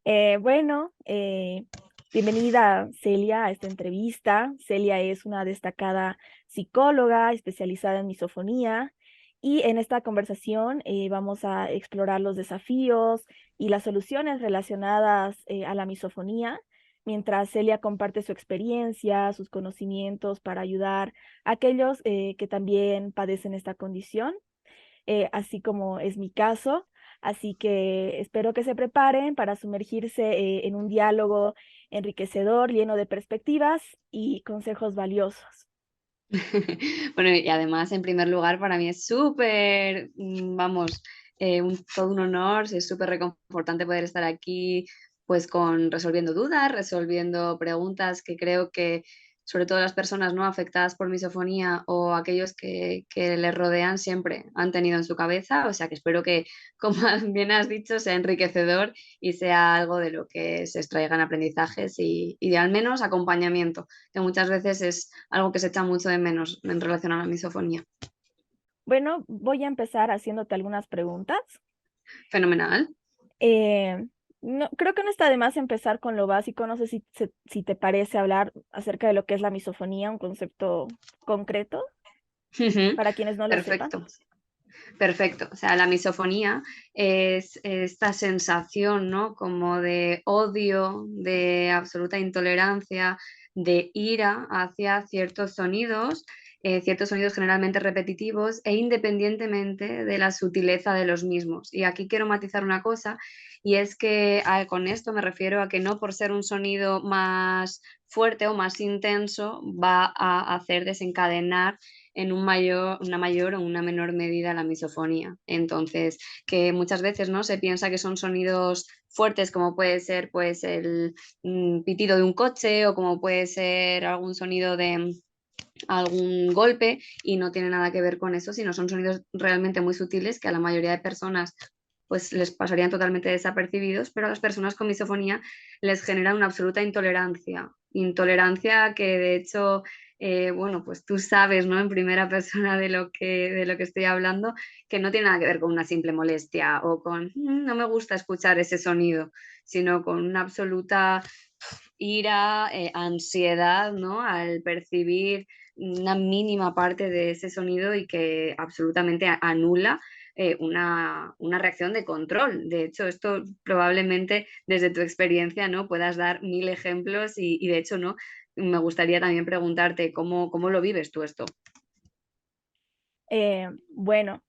Bueno, bienvenida Celia a esta entrevista. Celia es una destacada psicóloga especializada en misofonía y en esta conversación vamos a explorar los desafíos y las soluciones relacionadas a la misofonía, mientras Celia comparte su experiencia, sus conocimientos para ayudar a aquellos que también padecen esta condición, así como es mi caso. Así que espero que se preparen para sumergirse en un diálogo enriquecedor, lleno de perspectivas y consejos valiosos. Bueno, y además, en primer lugar, para mí es súper, vamos, todo un honor, es súper reconfortante poder estar aquí, pues con resolviendo dudas, resolviendo preguntas que creo que, sobre todo las personas no afectadas por misofonía o aquellos que les rodean siempre han tenido en su cabeza. O sea que espero que, como bien has dicho, sea enriquecedor y sea algo de lo que se extraigan aprendizajes y de al menos acompañamiento, que muchas veces es algo que se echa mucho de menos en relación a la misofonía. Bueno, voy a empezar haciéndote algunas preguntas. Fenomenal. Eh, no, creo que no está de más empezar con lo básico. No sé si te parece hablar acerca de lo que es la misofonía, un concepto concreto Ujú. para quienes no lo sepan. Perfecto, perfecto. O sea, la misofonía es esta sensación, ¿no? Como de odio, de absoluta intolerancia, de ira hacia ciertos sonidos generalmente repetitivos e independientemente de la sutileza de los mismos. Y aquí quiero matizar una cosa, y es que con esto me refiero a que no por ser un sonido más fuerte o más intenso va a hacer desencadenar en una mayor o una menor medida la misofonía. Entonces, que muchas veces, ¿no?, se piensa que son sonidos fuertes, como puede ser pues el pitido de un coche, o como puede ser algún sonido de algún golpe, y no tiene nada que ver con eso, sino son sonidos realmente muy sutiles que a la mayoría de personas pues les pasarían totalmente desapercibidos, pero a las personas con misofonía les genera una absoluta intolerancia que de hecho, bueno, pues tú sabes, ¿no?, en primera persona de lo que estoy hablando, que no tiene nada que ver con una simple molestia o con no me gusta escuchar ese sonido, sino con una absoluta ira, ansiedad, ¿no?, al percibir una mínima parte de ese sonido y que absolutamente anula una reacción de control. De hecho, esto probablemente desde tu experiencia, ¿no?, puedas dar mil ejemplos y de hecho, ¿no?, me gustaría también preguntarte cómo lo vives tú esto. Bueno,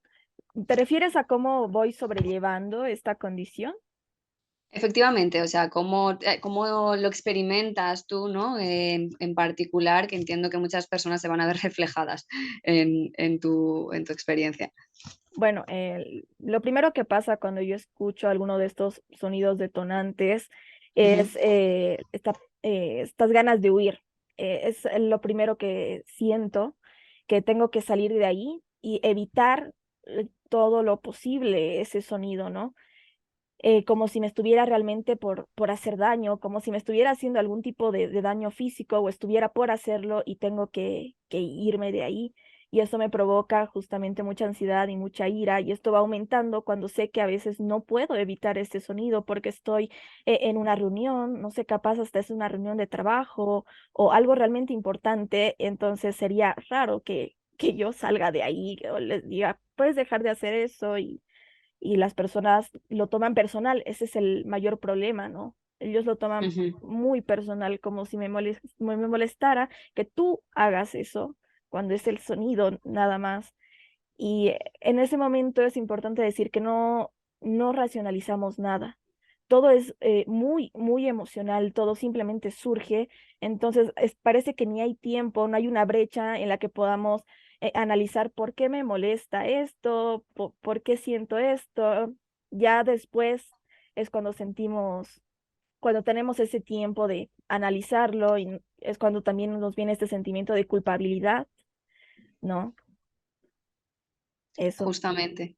¿te refieres a cómo voy sobrellevando esta condición? Efectivamente, o sea, cómo lo experimentas tú, ¿no? En particular, que entiendo que muchas personas se van a ver reflejadas en tu experiencia. Bueno, lo primero que pasa cuando yo escucho alguno de estos sonidos detonantes Ujú. es estas ganas de huir. Es lo primero que siento, que tengo que salir de ahí y evitar todo lo posible ese sonido, ¿no? Como si me estuviera realmente por hacer daño, como si me estuviera haciendo algún tipo de daño físico o estuviera por hacerlo y tengo que irme de ahí. Y eso me provoca justamente mucha ansiedad y mucha ira, y esto va aumentando cuando sé que a veces no puedo evitar este sonido porque estoy en una reunión, no sé, capaz hasta es una reunión de trabajo o algo realmente importante. Entonces sería raro que yo salga de ahí o les diga, puedes dejar de hacer eso, y las personas lo toman personal. Ese es el mayor problema, ¿no? Ellos lo toman Ujú. muy personal, como si me molestara que tú hagas eso, cuando es el sonido nada más. Y en ese momento es importante decir que no racionalizamos nada. Todo es muy emocional, todo simplemente surge. Entonces, parece que ni hay tiempo, no hay una brecha en la que podamos analizar por qué me molesta esto, por qué siento esto. Ya después es cuando tenemos ese tiempo de analizarlo, y es cuando también nos viene este sentimiento de culpabilidad, ¿no? Eso. Justamente.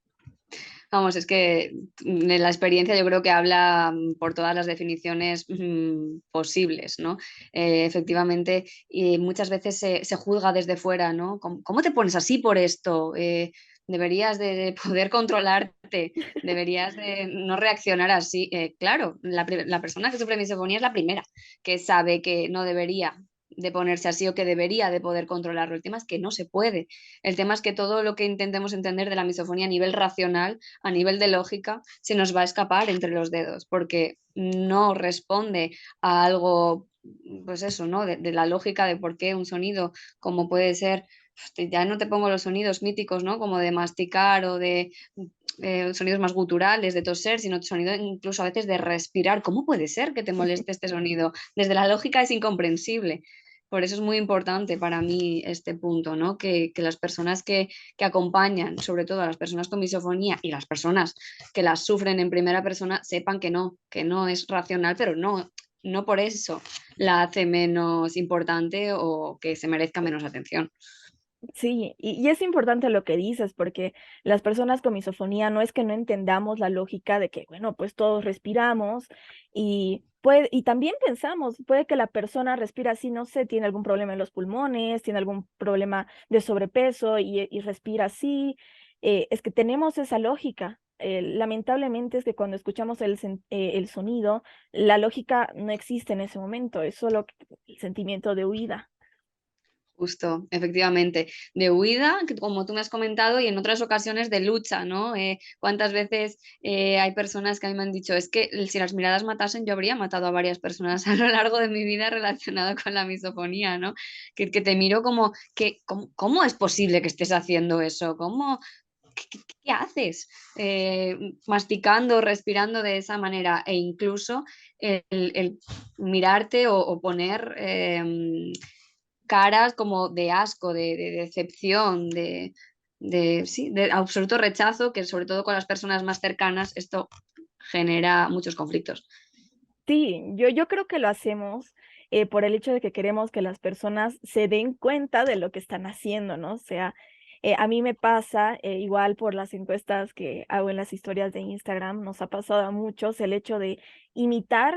Vamos, es que la experiencia yo creo que habla por todas las definiciones posibles, ¿no? Efectivamente, y muchas veces se juzga desde fuera, ¿no? ¿Cómo te pones así por esto? deberías de poder controlarte, deberías de no reaccionar así. Claro, la persona que sufre misofonía es la primera que sabe que no debería de ponerse así o que debería de poder controlarlo. El tema es que no se puede. El tema es que todo lo que intentemos entender de la misofonía a nivel racional, a nivel de lógica, se nos va a escapar entre los dedos, porque no responde a algo, pues eso, ¿no? De la lógica de por qué un sonido, como puede ser, ya no te pongo los sonidos míticos, ¿no? Como de masticar o de sonidos más guturales, de toser, sino sonido incluso a veces de respirar. ¿Cómo puede ser que te moleste este sonido? Desde la lógica es incomprensible. Por eso es muy importante para mí este punto, ¿no? Que las personas que acompañan, sobre todo a las personas con misofonía y las personas que las sufren en primera persona, sepan que no es racional, pero no, no por eso la hace menos importante o que se merezca menos atención. Sí, y es importante lo que dices, porque las personas con misofonía no es que no entendamos la lógica de que, bueno, pues todos respiramos y también pensamos, puede que la persona respira así, no sé, tiene algún problema en los pulmones, tiene algún problema de sobrepeso y respira así. Es que tenemos esa lógica. Lamentablemente es que cuando escuchamos el sonido, la lógica no existe en ese momento, es solo el sentimiento de huida. Justo, efectivamente, de huida, que como tú me has comentado, y en otras ocasiones de lucha, ¿no? ¿Cuántas veces hay personas que a mí me han dicho, es que si las miradas matasen, yo habría matado a varias personas a lo largo de mi vida relacionado con la misofonía, ¿no? Que te miro como, que, ¿cómo es posible que estés haciendo eso? ¿Qué haces? Masticando, respirando de esa manera, e incluso el mirarte o poner caras como de asco, de decepción, sí, de absoluto rechazo, que sobre todo con las personas más cercanas esto genera muchos conflictos. Sí, yo creo que lo hacemos por el hecho de que queremos que las personas se den cuenta de lo que están haciendo, ¿no? O sea, a mí me pasa, igual por las encuestas que hago en las historias de Instagram, nos ha pasado a muchos el hecho de imitar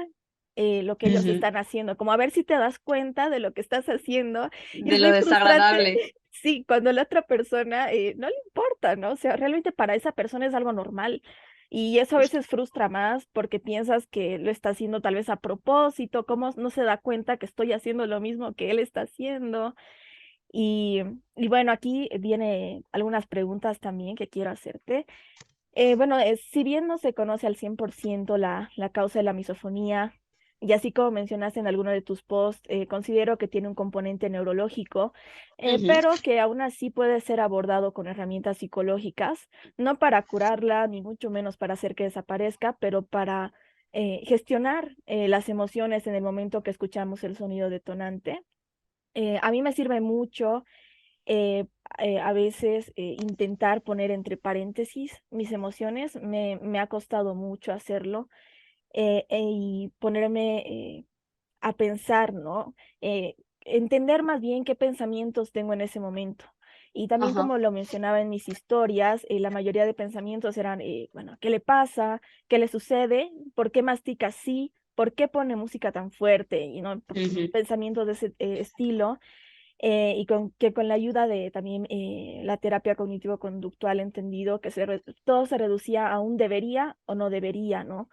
lo que ellos Ujú. están haciendo, como a ver si te das cuenta de lo que estás haciendo. Y De es lo muy frustrante, desagradable. sí, cuando la otra persona no le importa, ¿no? O sea, realmente para esa persona es algo normal. Y eso a Justo. veces frustra más porque piensas que lo está haciendo tal vez a propósito, cómo no se da cuenta que estoy haciendo lo mismo que él está haciendo. Y, y bueno, aquí viene algunas preguntas también que quiero hacerte. Bueno, si bien no se conoce al 100% la causa de la misofonía, y así como mencionaste en alguno de tus posts, considero que tiene un componente neurológico, Ujú. pero que aún así puede ser abordado con herramientas psicológicas, no para curarla, ni mucho menos para hacer que desaparezca, pero para gestionar las emociones en el momento que escuchamos el sonido detonante. A mí me sirve mucho eh, a veces intentar poner entre paréntesis mis emociones. Me ha costado mucho hacerlo y ponerme a pensar, ¿no? Entender más bien qué pensamientos tengo en ese momento. Y también Ajá. como lo mencionaba en mis historias, la mayoría de pensamientos eran, bueno, ¿qué le pasa? ¿Qué le sucede? ¿Por qué mastica así? ¿Por qué pone música tan fuerte? Y no Ujú. pensamientos de ese estilo y que con la ayuda de también la terapia cognitivo-conductual entendido que todo se reducía a un debería o no debería, ¿no?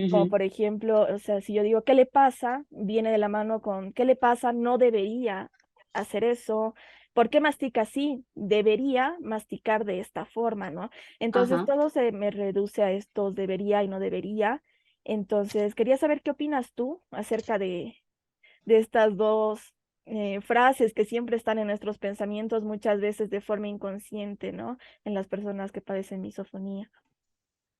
Como Ujú. por ejemplo, o sea, si yo digo, ¿qué le pasa? Viene de la mano con, ¿qué le pasa? No debería hacer eso. ¿Por qué mastica así? Debería masticar de esta forma, ¿no? Entonces Ajá. todo se me reduce a estos debería y no debería. Entonces, quería saber qué opinas tú acerca de estas dos frases que siempre están en nuestros pensamientos, muchas veces de forma inconsciente, ¿no? En las personas que padecen misofonía.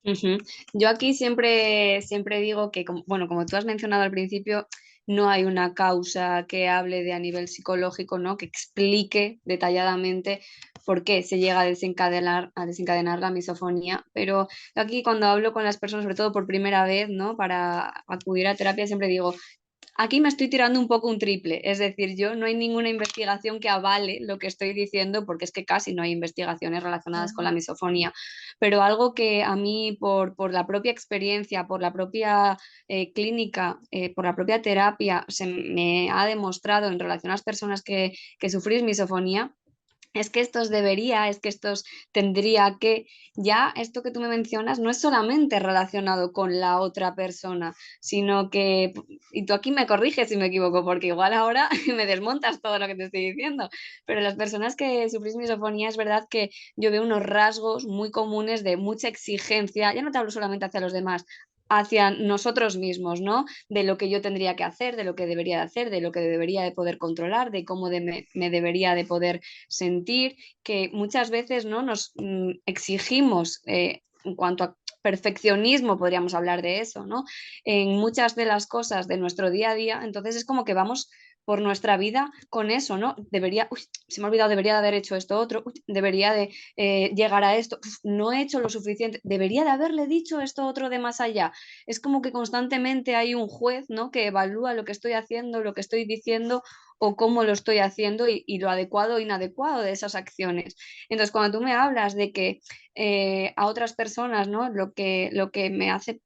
Ujú. Yo aquí siempre digo que, bueno, como tú has mencionado al principio, no hay una causa que hable de a nivel psicológico, ¿no? Que explique detalladamente por qué se llega a desencadenar la misofonía. Pero aquí cuando hablo con las personas, sobre todo por primera vez, ¿no? Para acudir a terapia, siempre digo, aquí me estoy tirando un poco un triple, es decir, yo no hay ninguna investigación que avale lo que estoy diciendo, porque es que casi no hay investigaciones relacionadas con Ujú. la misofonía, pero algo que a mí por la propia experiencia, por la propia clínica, por la propia terapia, se me ha demostrado en relación a las personas que sufrís misofonía, es que estos debería, es que estos tendría que, ya esto que tú me mencionas no es solamente relacionado con la otra persona, sino que, y tú aquí me corriges si me equivoco, porque igual ahora me desmontas todo lo que te estoy diciendo, pero las personas que sufrís misofonía es verdad que yo veo unos rasgos muy comunes de mucha exigencia, ya no te hablo solamente hacia los demás, hacia nosotros mismos, ¿no? De lo que yo tendría que hacer, de lo que debería de hacer, de lo que debería de poder controlar, de cómo me debería de poder sentir, que muchas veces, ¿no? Nos exigimos en cuanto a perfeccionismo, podríamos hablar de eso, ¿no? En muchas de las cosas de nuestro día a día, entonces es como que vamos por nuestra vida con eso, ¿no? Debería, uy, se me ha olvidado, debería de haber hecho esto otro, uy, debería de llegar a esto, uf, no he hecho lo suficiente, debería de haberle dicho esto otro de más allá. Es como que constantemente hay un juez, ¿no? Que evalúa lo que estoy haciendo, lo que estoy diciendo o cómo lo estoy haciendo y lo adecuado o inadecuado de esas acciones. Entonces, cuando tú me hablas de que a otras personas, ¿no? Lo que me hace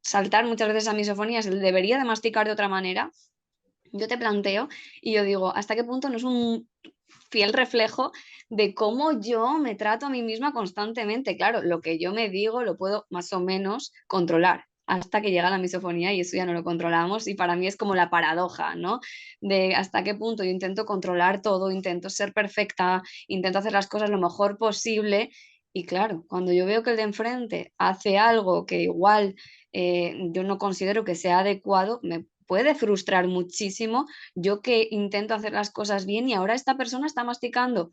saltar muchas veces a misofonía es el debería de masticar de otra manera, yo te planteo y yo digo, ¿hasta qué punto no es un fiel reflejo de cómo yo me trato a mí misma constantemente? Claro, lo que yo me digo lo puedo más o menos controlar hasta que llega la misofonía y eso ya no lo controlamos y para mí es como la paradoja, ¿no? De hasta qué punto yo intento controlar todo, intento ser perfecta, intento hacer las cosas lo mejor posible y claro, cuando yo veo que el de enfrente hace algo que igual yo no considero que sea adecuado, me puede frustrar muchísimo. Yo que intento hacer las cosas bien y ahora esta persona está masticando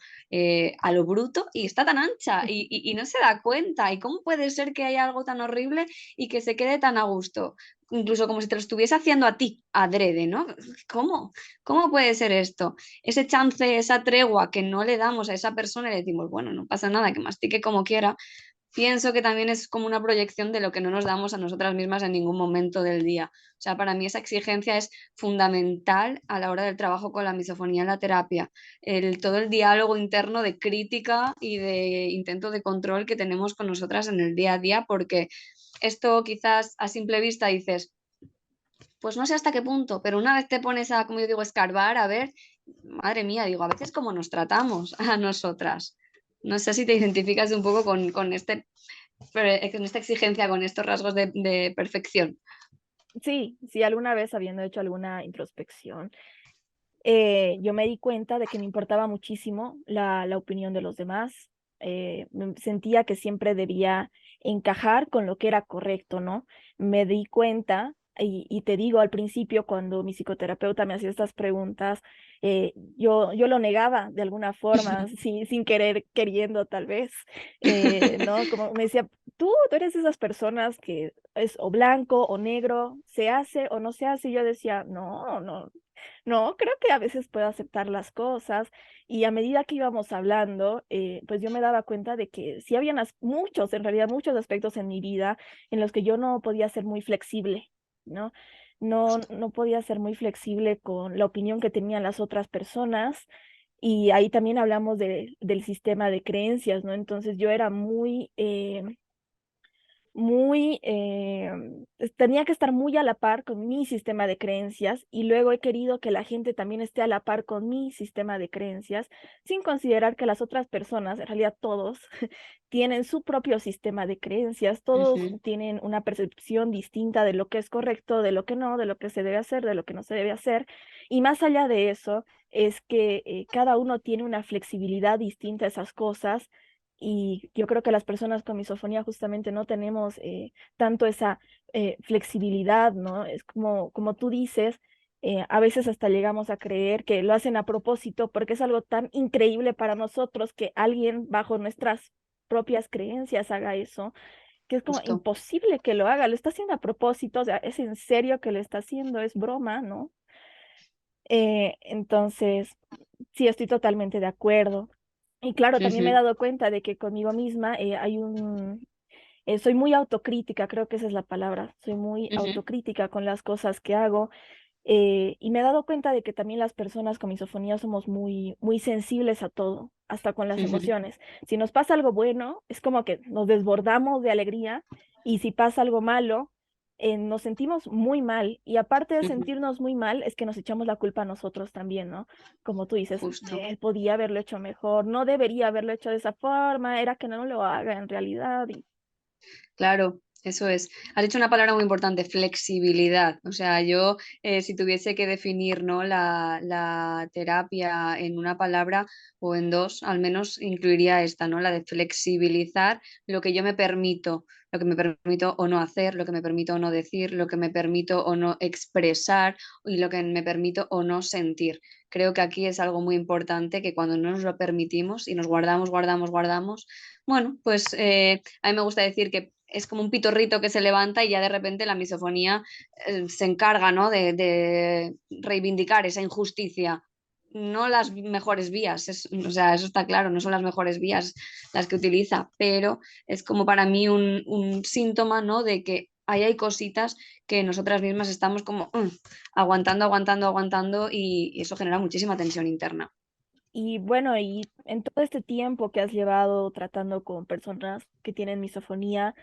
a lo bruto y está tan ancha y no se da cuenta. ¿Y cómo puede ser que haya algo tan horrible y que se quede tan a gusto? Incluso como si te lo estuviese haciendo a ti, adrede, ¿no? ¿Cómo? ¿Cómo puede ser esto? Ese chance, esa tregua que no le damos a esa persona y le decimos, bueno, no pasa nada, que mastique como quiera, pienso que también es como una proyección de lo que no nos damos a nosotras mismas en ningún momento del día. O sea, para mí esa exigencia es fundamental a la hora del trabajo con la misofonía en la terapia. Todo el diálogo interno de crítica y de intento de control que tenemos con nosotras en el día a día, porque esto quizás a simple vista dices, pues no sé hasta qué punto, pero una vez te pones a, como yo digo, escarbar, a ver, madre mía, digo, a veces cómo nos tratamos a nosotras. No sé si te identificas un poco con esta exigencia, con estos rasgos de perfección. Sí, sí, alguna vez habiendo hecho alguna introspección, yo me di cuenta de que me importaba muchísimo la opinión de los demás. Sentía que siempre debía encajar con lo que era correcto, ¿no? Me di cuenta, y te digo, al principio, cuando mi psicoterapeuta me hacía estas preguntas, yo lo negaba de alguna forma, sin querer, queriendo tal vez, ¿no? Como me decía, tú eres de esas personas que es o blanco o negro, se hace o no se hace, y yo decía, no, no. No, creo que a veces puedo aceptar las cosas y a medida que íbamos hablando, pues yo me daba cuenta de que sí habían muchos, en realidad muchos aspectos en mi vida en los que yo no podía ser muy flexible, ¿no? No podía ser muy flexible con la opinión que tenían las otras personas y ahí también hablamos del sistema de creencias, ¿no? Entonces yo era tenía que estar muy a la par con mi sistema de creencias y luego he querido que la gente también esté a la par con mi sistema de creencias, sin considerar que las otras personas, en realidad todos, tienen su propio sistema de creencias, todos Ujú, tienen una percepción distinta de lo que es correcto, de lo que no, de lo que se debe hacer, de lo que no se debe hacer. Y más allá de eso, es que cada uno tiene una flexibilidad distinta a esas cosas y yo creo que las personas con misofonía justamente no tenemos tanto esa flexibilidad, ¿no? Es como tú dices, a veces hasta llegamos a creer que lo hacen a propósito porque es algo tan increíble para nosotros que alguien bajo nuestras propias creencias haga eso, que es como justo. imposible que lo haga, lo está haciendo a propósito, o sea, es en serio que lo está haciendo, es broma, ¿no? Entonces, sí, estoy totalmente de acuerdo. Y claro, también me he Ujú, dado cuenta de que conmigo misma soy muy autocrítica, creo que esa es la palabra, soy muy ujú, autocrítica con las cosas que hago y me he dado cuenta de que también las personas con misofonía somos muy sensibles a todo, hasta con las ujú. emociones. Si nos pasa algo bueno, es como que nos desbordamos de alegría y si pasa algo malo, nos sentimos muy mal y aparte de sentirnos muy mal es que nos echamos la culpa a nosotros también, ¿no? Como tú dices, Justo. él podía haberlo hecho mejor, no debería haberlo hecho de esa forma, era que no lo haga en realidad. Claro, eso es. Has dicho una palabra muy importante, flexibilidad. O sea, yo si tuviese que definir, ¿no? la terapia en una palabra o en dos, al menos incluiría esta, ¿no? La de flexibilizar lo que yo me permito, lo que me permito o no hacer, lo que me permito o no decir, lo que me permito o no expresar y lo que me permito o no sentir. Creo que aquí es algo muy importante que cuando no nos lo permitimos y nos guardamos, guardamos, guardamos, bueno, pues a mí me gusta decir que es como un pitorrito que se levanta y ya de repente la misofonía se encarga, ¿no? de reivindicar esa injusticia. No las mejores vías, o sea, eso está claro, no son las mejores vías las que utiliza, pero es como para mí un síntoma, ¿no? De que ahí hay cositas que nosotras mismas estamos como aguantando, aguantando, aguantando y eso genera muchísima tensión interna. Y bueno, y en todo este tiempo que has llevado tratando con personas que tienen misofonía,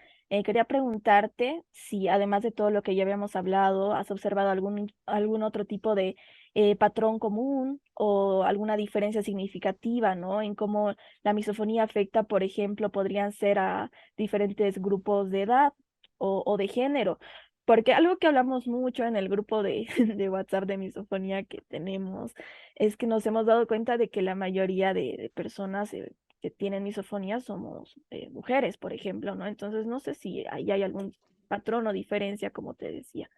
quería preguntarte si además de todo lo que ya habíamos hablado, has observado algún otro tipo de patrón común o alguna diferencia significativa, ¿no? En cómo la misofonía afecta, por ejemplo, podrían ser a diferentes grupos de edad o de género. Porque algo que hablamos mucho en el grupo de, de WhatsApp de misofonía que tenemos es que nos hemos dado cuenta de que la mayoría de personas que tienen misofonía somos mujeres, por ejemplo, ¿no? Entonces no sé si ahí hay algún patrón o diferencia, como te decía.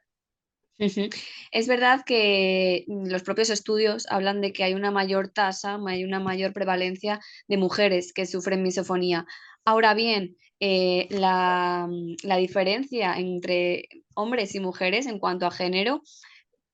Ujú. Es verdad que los propios estudios hablan de que hay una mayor tasa, hay una mayor prevalencia de mujeres que sufren misofonía. Ahora bien, la diferencia entre hombres y mujeres en cuanto a género,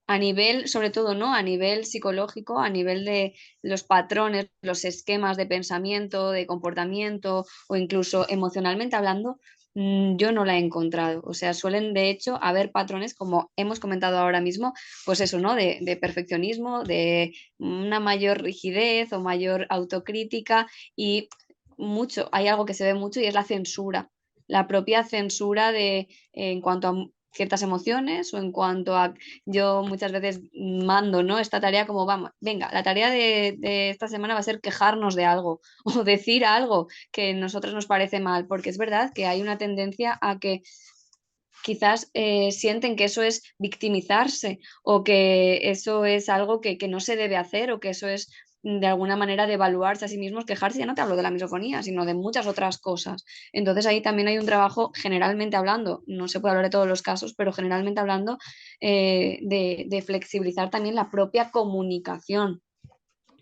a nivel, sobre todo, ¿no? A nivel psicológico, a nivel de los patrones, los esquemas de pensamiento, de comportamiento o incluso emocionalmente hablando, yo no la he encontrado. O sea, suelen de hecho haber patrones, como hemos comentado ahora mismo, pues eso, ¿no? De perfeccionismo, de una mayor rigidez o mayor autocrítica y mucho, hay algo que se ve mucho y es la censura, la propia censura de en cuanto a ciertas emociones o en cuanto a yo muchas veces mando, ¿no? Esta tarea como, vamos, venga, la tarea de esta semana va a ser quejarnos de algo o decir algo que a nosotros nos parece mal, porque es verdad que hay una tendencia a que quizás sienten que eso es victimizarse o que eso es algo que no se debe hacer o que eso es de alguna manera de evaluarse a sí mismos, quejarse, ya no te hablo de la misofonía, sino de muchas otras cosas. Entonces ahí también hay un trabajo, generalmente hablando, no se puede hablar de todos los casos, pero generalmente hablando de flexibilizar también la propia comunicación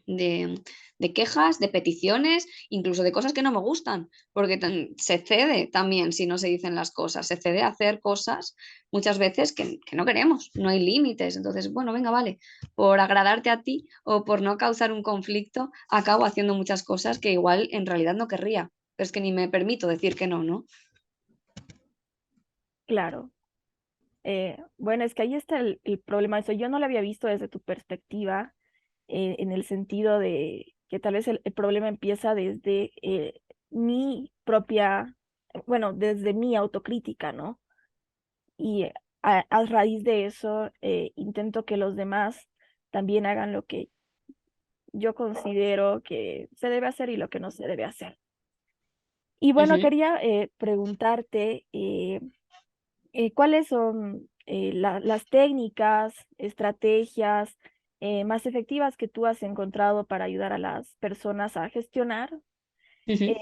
de, de quejas, de peticiones, incluso de cosas que no me gustan, porque se cede también si no se dicen las cosas, se cede a hacer cosas muchas veces que no queremos, no hay límites. Entonces, bueno, venga, vale, por agradarte a ti o por no causar un conflicto, acabo haciendo muchas cosas que igual en realidad no querría, pero es que ni me permito decir que no, ¿no? Claro. Bueno, es que ahí está el problema. Eso yo no lo había visto desde tu perspectiva, en el sentido de que tal vez el problema empieza desde mi propia, bueno, desde mi autocrítica, ¿no? Y a raíz de eso intento que los demás también hagan lo que yo considero que se debe hacer y lo que no se debe hacer. Y bueno, Ujú. quería preguntarte cuáles son las técnicas, estrategias más efectivas que tú has encontrado para ayudar a las personas a gestionar Ujú.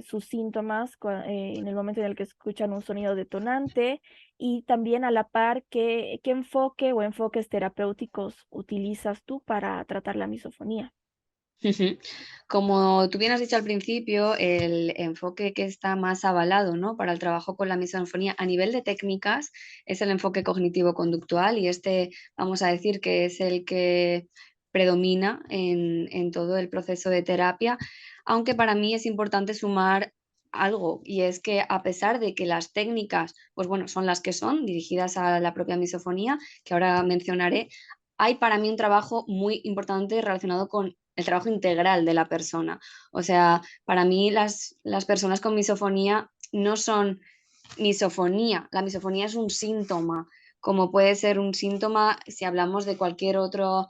sus síntomas en el momento en el que escuchan un sonido detonante y también a la par qué enfoque o enfoques terapéuticos utilizas tú para tratar la misofonía. Ujú. Como tú bien has dicho al principio, el enfoque que está más avalado, ¿no? Para el trabajo con la misofonía a nivel de técnicas es el enfoque cognitivo-conductual y este, vamos a decir que es el que predomina en todo el proceso de terapia, aunque para mí es importante sumar algo y es que a pesar de que las técnicas, pues bueno, son las que son, dirigidas a la propia misofonía, que ahora mencionaré, hay para mí un trabajo muy importante relacionado con el trabajo integral de la persona. O sea, para mí las personas con misofonía no son misofonía. La misofonía es un síntoma, como puede ser un síntoma si hablamos de cualquier otro,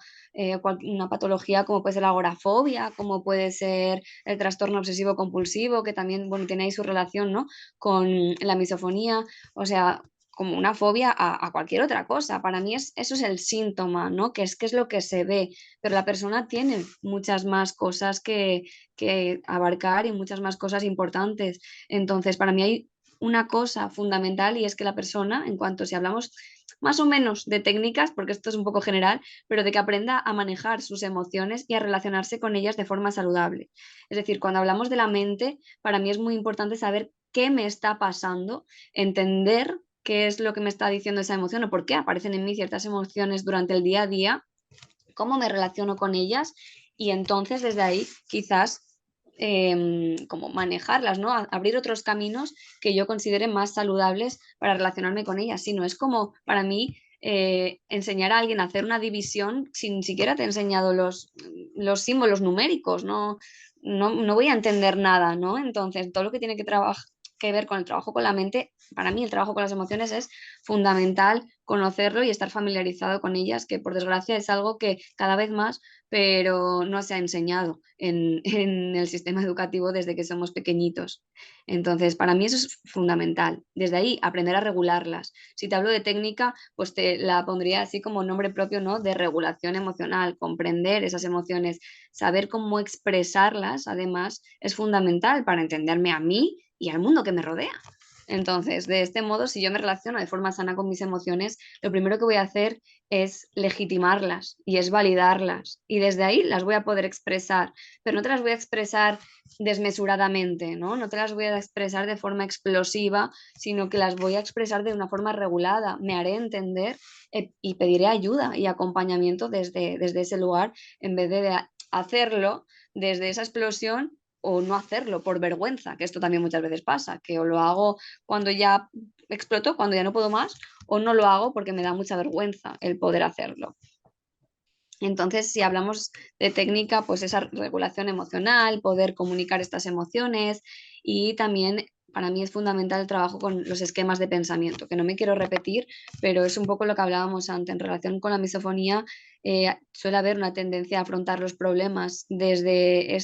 una patología, como puede ser la agorafobia, como puede ser el trastorno obsesivo compulsivo, que también, bueno, tiene ahí su relación, ¿no? Con la misofonía, o sea, como una fobia a cualquier otra cosa. Para mí eso es el síntoma, ¿no? Que es lo que se ve, pero la persona tiene muchas más cosas que abarcar y muchas más cosas importantes. Entonces, para mí hay una cosa fundamental y es que la persona, en cuanto si hablamos más o menos de técnicas, porque esto es un poco general, pero de que aprenda a manejar sus emociones y a relacionarse con ellas de forma saludable. Es decir, cuando hablamos de la mente, para mí es muy importante saber qué me está pasando, entender qué es lo que me está diciendo esa emoción o por qué aparecen en mí ciertas emociones durante el día a día, cómo me relaciono con ellas y entonces desde ahí quizás como manejarlas, ¿no? Abrir otros caminos que yo considere más saludables para relacionarme con ellas. Si no es como para mí enseñar a alguien a hacer una división sin siquiera te he enseñado los símbolos numéricos, ¿no? No voy a entender nada, ¿no? Entonces, todo lo que tiene que ver con el trabajo con la mente, para mí el trabajo con las emociones es fundamental conocerlo y estar familiarizado con ellas, que por desgracia es algo que cada vez más, pero no se ha enseñado en el sistema educativo desde que somos pequeñitos. Entonces, para mí eso es fundamental. Desde ahí, aprender a regularlas. Si te hablo de técnica, pues te la pondría así como nombre propio, ¿no? De regulación emocional, comprender esas emociones, saber cómo expresarlas, además, es fundamental para entenderme a mí y al mundo que me rodea. Entonces, de este modo, si yo me relaciono de forma sana con mis emociones, lo primero que voy a hacer es legitimarlas y es validarlas. Y desde ahí las voy a poder expresar, pero no te las voy a expresar desmesuradamente, ¿no? No te las voy a expresar de forma explosiva, sino que las voy a expresar de una forma regulada. Me haré entender y pediré ayuda y acompañamiento desde ese lugar en vez de hacerlo desde esa explosión o no hacerlo por vergüenza, que esto también muchas veces pasa, que o lo hago cuando ya exploto, cuando ya no puedo más, o no lo hago porque me da mucha vergüenza el poder hacerlo. Entonces, si hablamos de técnica, pues esa regulación emocional, poder comunicar estas emociones y también para mí es fundamental el trabajo con los esquemas de pensamiento, que no me quiero repetir, pero es un poco lo que hablábamos antes. En relación con la misofonía, suele haber una tendencia a afrontar los problemas desde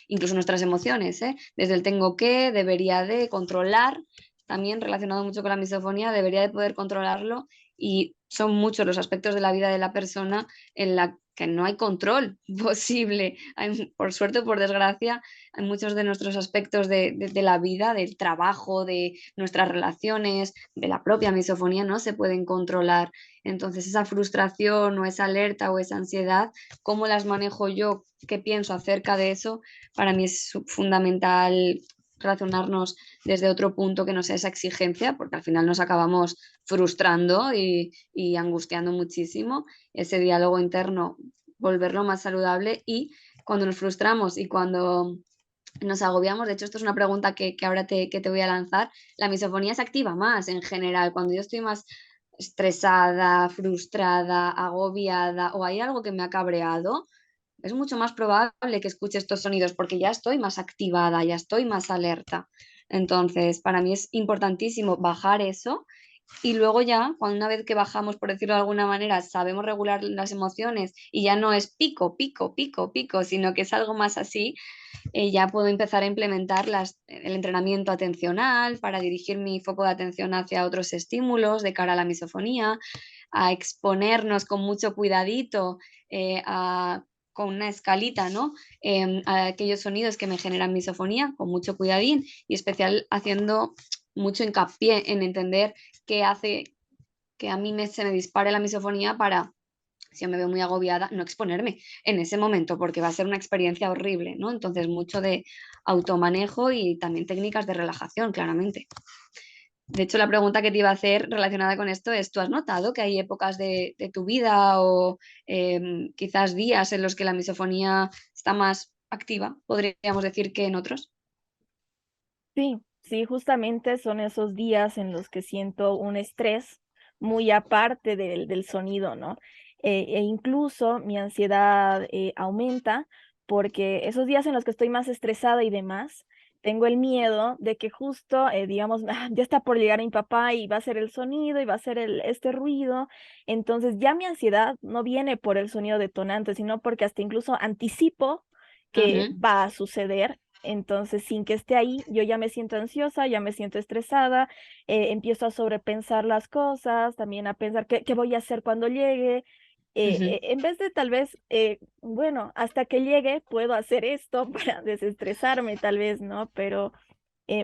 incluso nuestras emociones, desde el tengo que, debería de controlar, también relacionado mucho con la misofonía, debería de poder controlarlo y son muchos los aspectos de la vida de la persona en la que no hay control posible. Por suerte o por desgracia, hay muchos de nuestros aspectos de la vida, del trabajo, de nuestras relaciones, de la propia misofonía, no se pueden controlar. Entonces, esa frustración o esa alerta o esa ansiedad, ¿cómo las manejo yo? ¿Qué pienso acerca de eso? Para mí es fundamental relacionarnos desde otro punto que no sea esa exigencia, porque al final nos acabamos frustrando y angustiando muchísimo. Ese diálogo interno, volverlo más saludable y cuando nos frustramos y cuando nos agobiamos, de hecho esto es una pregunta que ahora que te voy a lanzar, la misofonía se activa más en general, cuando yo estoy más estresada, frustrada, agobiada o hay algo que me ha cabreado, es mucho más probable que escuche estos sonidos porque ya estoy más activada, ya estoy más alerta. Entonces, para mí es importantísimo bajar eso y luego ya, cuando una vez que bajamos, por decirlo de alguna manera, sabemos regular las emociones y ya no es pico, pico, pico, pico, sino que es algo más así, ya puedo empezar a implementar el entrenamiento atencional para dirigir mi foco de atención hacia otros estímulos de cara a la misofonía, a exponernos con mucho cuidadito con una escalita, ¿no? A aquellos sonidos que me generan misofonía, con mucho cuidadín y especial haciendo mucho hincapié en entender qué hace que a mí se me dispare la misofonía para, si yo me veo muy agobiada, no exponerme en ese momento porque va a ser una experiencia horrible, ¿no? Entonces, mucho de automanejo y también técnicas de relajación, claramente. De hecho, la pregunta que te iba a hacer relacionada con esto es, ¿tú has notado que hay épocas de tu vida o quizás días en los que la misofonía está más activa, podríamos decir, que en otros? Sí, sí, justamente son esos días en los que siento un estrés muy aparte del sonido, ¿no? E incluso mi ansiedad aumenta porque esos días en los que estoy más estresada y demás, tengo el miedo de que justo, digamos, ya está por llegar mi papá y va a ser el sonido y va a ser este ruido. Entonces ya mi ansiedad no viene por el sonido detonante, sino porque hasta incluso anticipo que Ujú, va a suceder. Entonces, sin que esté ahí, yo ya me siento ansiosa, ya me siento estresada, empiezo a sobrepensar las cosas, también a pensar qué voy a hacer cuando llegue. ujú. En vez de tal vez, bueno, hasta que llegue puedo hacer esto para desestresarme, tal vez, ¿no? Pero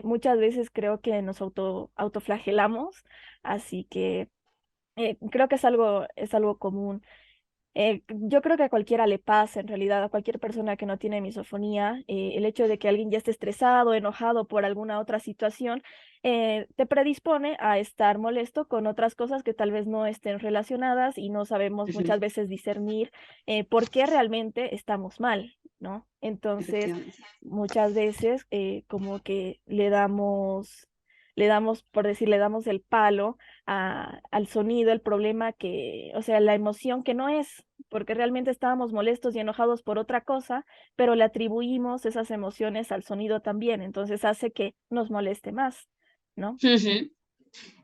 muchas veces creo que nos autoflagelamos, así que creo que es algo común. Yo creo que a cualquiera le pasa, en realidad, a cualquier persona que no tiene misofonía, el hecho de que alguien ya esté estresado, enojado por alguna otra situación, te predispone a estar molesto con otras cosas que tal vez no estén relacionadas y no sabemos Ujú, muchas veces discernir por qué realmente estamos mal, ¿no? Entonces, efectivamente. muchas veces como que le damos, por decir, le damos el palo al sonido, el problema que, o sea, la emoción que no es, porque realmente estábamos molestos y enojados por otra cosa, pero le atribuimos esas emociones al sonido también, entonces hace que nos moleste más, ¿no? Ujú.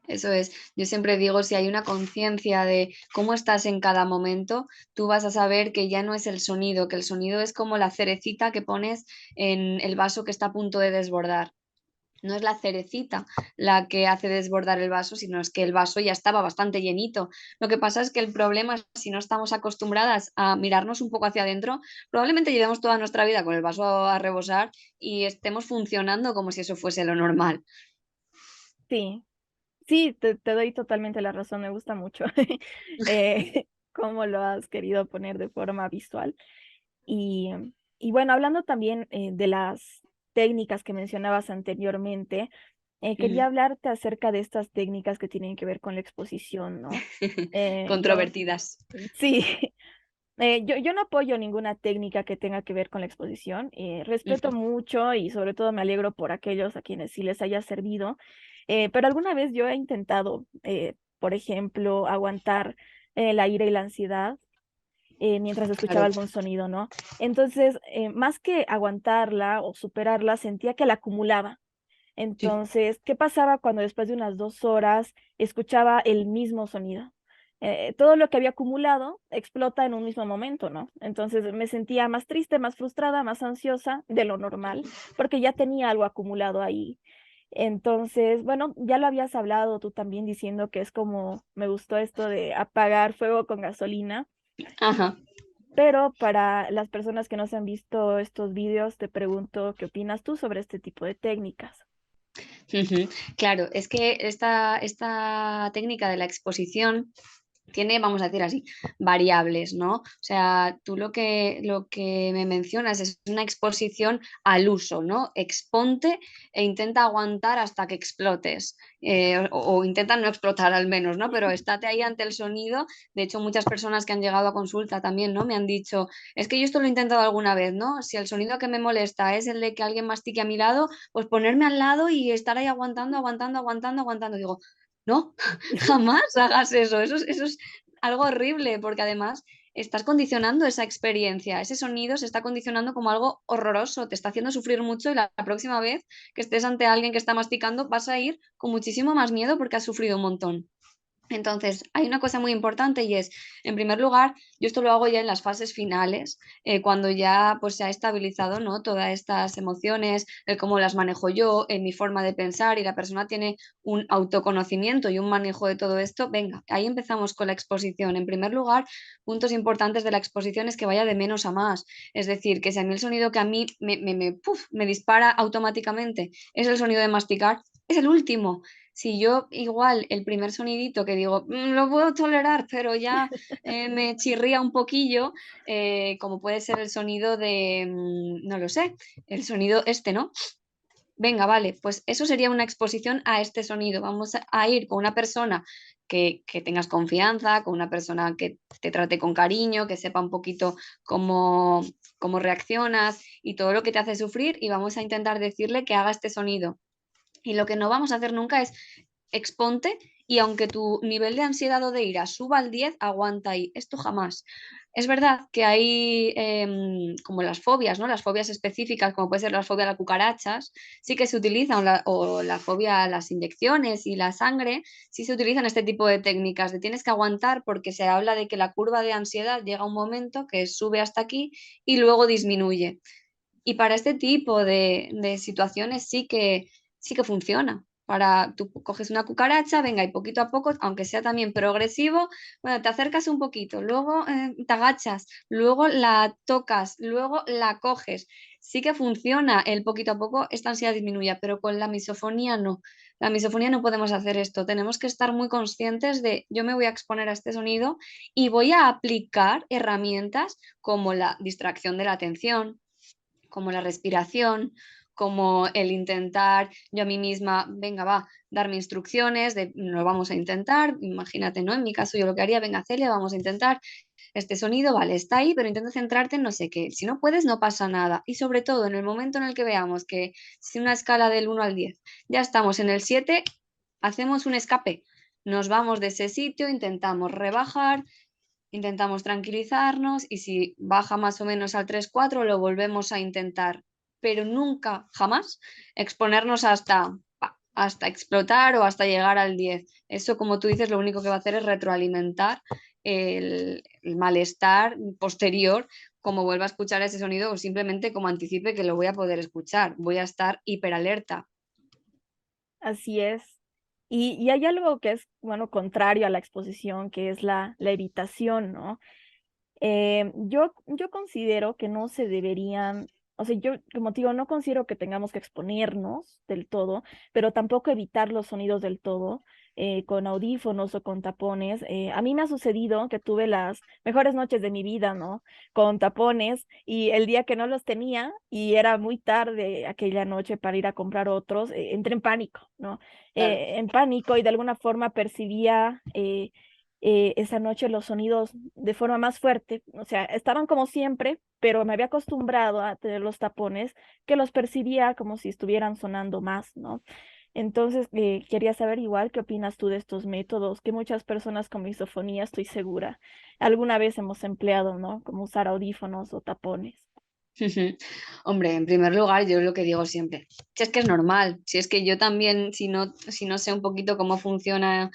Eso es. Yo siempre digo, si hay una conciencia de cómo estás en cada momento, tú vas a saber que ya no es el sonido, que el sonido es como la cerecita que pones en el vaso que está a punto de desbordar. No es la cerecita la que hace desbordar el vaso, sino es que el vaso ya estaba bastante llenito. Lo que pasa es que el problema es si no estamos acostumbradas a mirarnos un poco hacia adentro, probablemente llevemos toda nuestra vida con el vaso a rebosar y estemos funcionando como si eso fuese lo normal. Sí, sí, te doy totalmente la razón, me gusta mucho cómo lo has querido poner de forma visual. Y, y bueno, hablando también de las técnicas que mencionabas anteriormente, quería Ujú. hablarte acerca de estas técnicas que tienen que ver con la exposición, ¿no? Yo, Controvertidas. sí, yo no apoyo ninguna técnica que tenga que ver con la exposición. Respeto Ujú. mucho y sobre todo me alegro por aquellos a quienes sí les haya servido. Pero alguna vez yo he intentado, por ejemplo, aguantar la ira y la ansiedad mientras escuchaba Claro, algún sonido, ¿no? Entonces, más que aguantarla o superarla, sentía que la acumulaba. sí. Entonces, ¿qué pasaba cuando después de unas 2 horas escuchaba el mismo sonido? Todo lo que había acumulado explota en un mismo momento, ¿no? Entonces me sentía más triste, más frustrada, más ansiosa de lo normal, porque ya tenía algo acumulado ahí. Entonces, bueno, ya lo habías hablado tú también diciendo que es como, me gustó esto de apagar fuego con gasolina. Ajá. Pero para las personas que no se han visto estos vídeos, te pregunto qué opinas tú sobre este tipo de técnicas. Ujú. Claro, es que esta técnica de la exposición tiene, vamos a decir así, variables, ¿no? O sea, tú lo que me mencionas es una exposición al uso, ¿no? Exponte e intenta aguantar hasta que explotes, o intenta no explotar al menos, ¿no? Pero estate ahí ante el sonido. De hecho, muchas personas que han llegado a consulta también, ¿no? Me han dicho, es que yo esto lo he intentado alguna vez, ¿no? Si el sonido que me molesta es el de que alguien mastique a mi lado, pues ponerme al lado y estar ahí aguantando, aguantando, aguantando, aguantando. Digo, no, jamás hagas eso. Eso es algo horrible, porque además estás condicionando esa experiencia. Ese sonido se está condicionando como algo horroroso, te está haciendo sufrir mucho y la próxima vez que estés ante alguien que está masticando vas a ir con muchísimo más miedo porque has sufrido un montón. Entonces, hay una cosa muy importante y es, en primer lugar, yo esto lo hago ya en las fases finales, cuando ya pues, se ha estabilizado, ¿no? Todas estas emociones, cómo las manejo yo, en mi forma de pensar y la persona tiene un autoconocimiento y un manejo de todo esto. Venga, ahí empezamos con la exposición. En primer lugar, puntos importantes de la exposición es que vaya de menos a más. Es decir, que si a mí el sonido que a mí me dispara automáticamente es el sonido de masticar, es el último. Si yo igual el primer sonidito que digo, lo puedo tolerar, pero ya me chirría un poquillo, como puede ser el sonido de, no lo sé, el sonido este, ¿no? Venga, vale, pues eso sería una exposición a este sonido. Vamos a ir con una persona que tengas confianza, con una persona que te trate con cariño, que sepa un poquito cómo reaccionas y todo lo que te hace sufrir y vamos a intentar decirle que haga este sonido. Y lo que no vamos a hacer nunca es exponte y aunque tu nivel de ansiedad o de ira suba al 10, aguanta ahí. Esto jamás. Es verdad que hay como las fobias, ¿no? Las fobias específicas, como puede ser la fobia a las cucarachas, sí que se utilizan, o la fobia a las inyecciones y la sangre, sí se utilizan este tipo de técnicas de tienes que aguantar porque se habla de que la curva de ansiedad llega a un momento que sube hasta aquí y luego disminuye. Y para este tipo de situaciones sí que funciona. Para, tú coges una cucaracha, venga, y poquito a poco, aunque sea también progresivo, bueno, te acercas un poquito, luego te agachas, luego la tocas, luego la coges. Sí que funciona el poquito a poco, esta ansiedad disminuye, pero con la misofonía no. La misofonía no podemos hacer esto. Tenemos que estar muy conscientes de yo me voy a exponer a este sonido y voy a aplicar herramientas como la distracción de la atención, como la respiración, como el intentar yo a mí misma, venga, va, darme instrucciones de lo vamos a intentar, imagínate, ¿no? En mi caso yo lo que haría, venga, Celia, vamos a intentar este sonido, vale, está ahí, pero intenta centrarte en no sé qué. Si no puedes, no pasa nada. Y sobre todo, en el momento en el que veamos que si una escala del 1 al 10 ya estamos en el 7, hacemos un escape. Nos vamos de ese sitio, intentamos rebajar, intentamos tranquilizarnos y si baja más o menos al 3-4 lo volvemos a intentar, pero nunca, jamás, exponernos hasta explotar o hasta llegar al 10. Eso, como tú dices, lo único que va a hacer es retroalimentar el malestar posterior, como vuelva a escuchar ese sonido o simplemente como anticipe que lo voy a poder escuchar, voy a estar hiperalerta. Así es. Y hay algo que es, bueno, contrario a la exposición, que es la evitación, ¿no? Yo considero que no se deberían, o sea, yo, como te digo, no considero que tengamos que exponernos del todo, pero tampoco evitar los sonidos del todo, con audífonos o con tapones. A mí me ha sucedido que tuve las mejores noches de mi vida, ¿no? Con tapones y el día que no los tenía y era muy tarde aquella noche para ir a comprar otros, entré en pánico, ¿no? Claro. En pánico y de alguna forma percibía esa noche los sonidos de forma más fuerte. O sea, estaban como siempre, pero me había acostumbrado a tener los tapones que los percibía como si estuvieran sonando más, ¿no? Entonces, quería saber igual qué opinas tú de estos métodos que muchas personas con misofonía, estoy segura, alguna vez hemos empleado, ¿no? Como usar audífonos o tapones. Ujú. Hombre, en primer lugar, yo lo que digo siempre, si es que es normal, si es que yo también, si no sé un poquito cómo funciona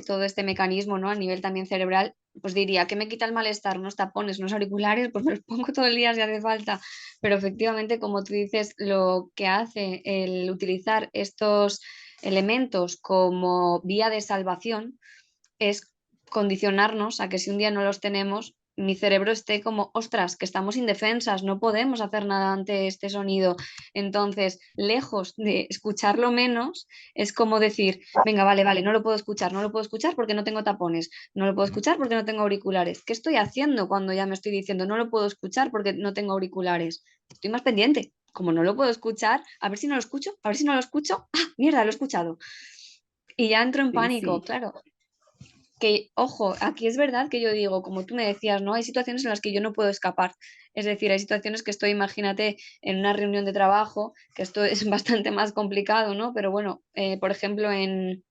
todo este mecanismo, ¿no? A nivel también cerebral, pues diría, ¿qué me quita el malestar? Unos tapones, unos auriculares, pues me los pongo todo el día si hace falta. Pero efectivamente, como tú dices, lo que hace el utilizar estos elementos como vía de salvación es condicionarnos a que si un día no los tenemos, mi cerebro esté como, ostras, que estamos indefensas, no podemos hacer nada ante este sonido. Entonces, lejos de escucharlo menos, es como decir, venga, vale, vale, no lo puedo escuchar, no lo puedo escuchar porque no tengo tapones, no lo puedo escuchar porque no tengo auriculares. ¿Qué estoy haciendo cuando ya me estoy diciendo, no lo puedo escuchar porque no tengo auriculares? Estoy más pendiente. Como no lo puedo escuchar, a ver si no lo escucho, a ver si no lo escucho. ¡Ah, mierda, lo he escuchado! Y ya entro en Sí, pánico, sí. claro, que, ojo, aquí es verdad que yo digo, como tú me decías, ¿no? Hay situaciones en las que yo no puedo escapar. Es decir, hay situaciones que estoy, imagínate, en una reunión de trabajo, que esto es bastante más complicado, ¿no? Pero bueno, por ejemplo, en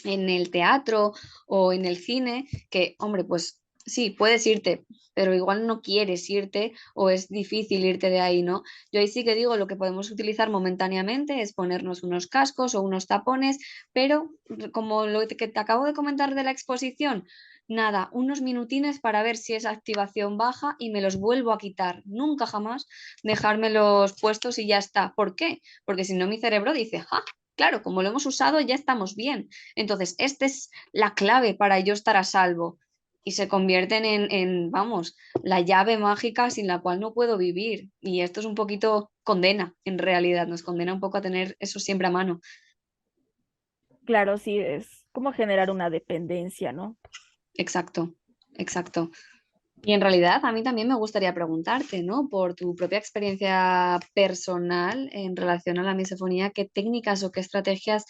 el teatro o en el cine, que, hombre, pues sí, puedes irte, pero igual no quieres irte o es difícil irte de ahí, ¿no? Yo ahí sí que digo, lo que podemos utilizar momentáneamente es ponernos unos cascos o unos tapones, pero como lo que te acabo de comentar de la exposición, nada, unos minutines para ver si esa activación baja y me los vuelvo a quitar. Nunca jamás dejármelos puestos y ya está. ¿Por qué? Porque si no mi cerebro dice, ¡ah! Claro, como lo hemos usado ya estamos bien. Entonces, esta es la clave para yo estar a salvo. Y se convierten vamos, la llave mágica sin la cual no puedo vivir. Y esto es un poquito condena, en realidad, nos condena un poco a tener eso siempre a mano. Claro, sí, es como generar una dependencia, ¿no? Exacto, exacto. Y en realidad a mí también me gustaría preguntarte, ¿no? Por tu propia experiencia personal en relación a la misofonía, ¿qué técnicas o qué estrategias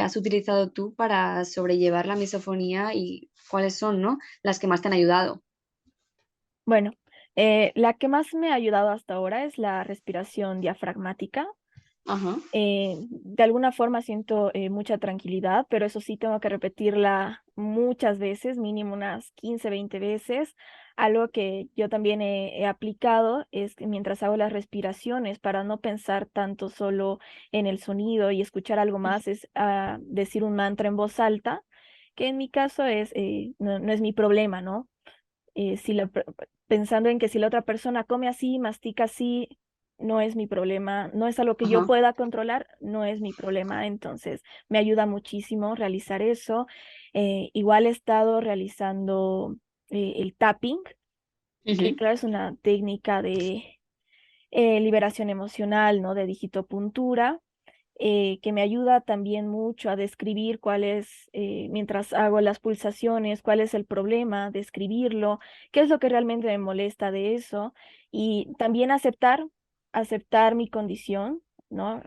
has utilizado tú para sobrellevar la misofonía y cuáles son, ¿no? Las que más te han ayudado? Bueno, la que más me ha ayudado hasta ahora es la respiración diafragmática. Ajá, De alguna forma siento mucha tranquilidad, pero eso sí tengo que repetirla muchas veces, mínimo unas 15, 20 veces. Algo que yo también he aplicado es que mientras hago las respiraciones, para no pensar tanto solo en el sonido y escuchar algo más, es decir un mantra en voz alta, que en mi caso no es mi problema, ¿no? Si pensando en que si la otra persona come así, mastica así, no es mi problema, no es algo que yo ajá, pueda controlar, no es mi problema. Entonces, me ayuda muchísimo realizar eso. Igual he estado realizando el tapping, que ujú, claro, es una técnica de liberación emocional, ¿no? De digitopuntura, que me ayuda también mucho a describir cuál es, mientras hago las pulsaciones, cuál es el problema, describirlo, qué es lo que realmente me molesta de eso, y también aceptar mi condición, ¿no?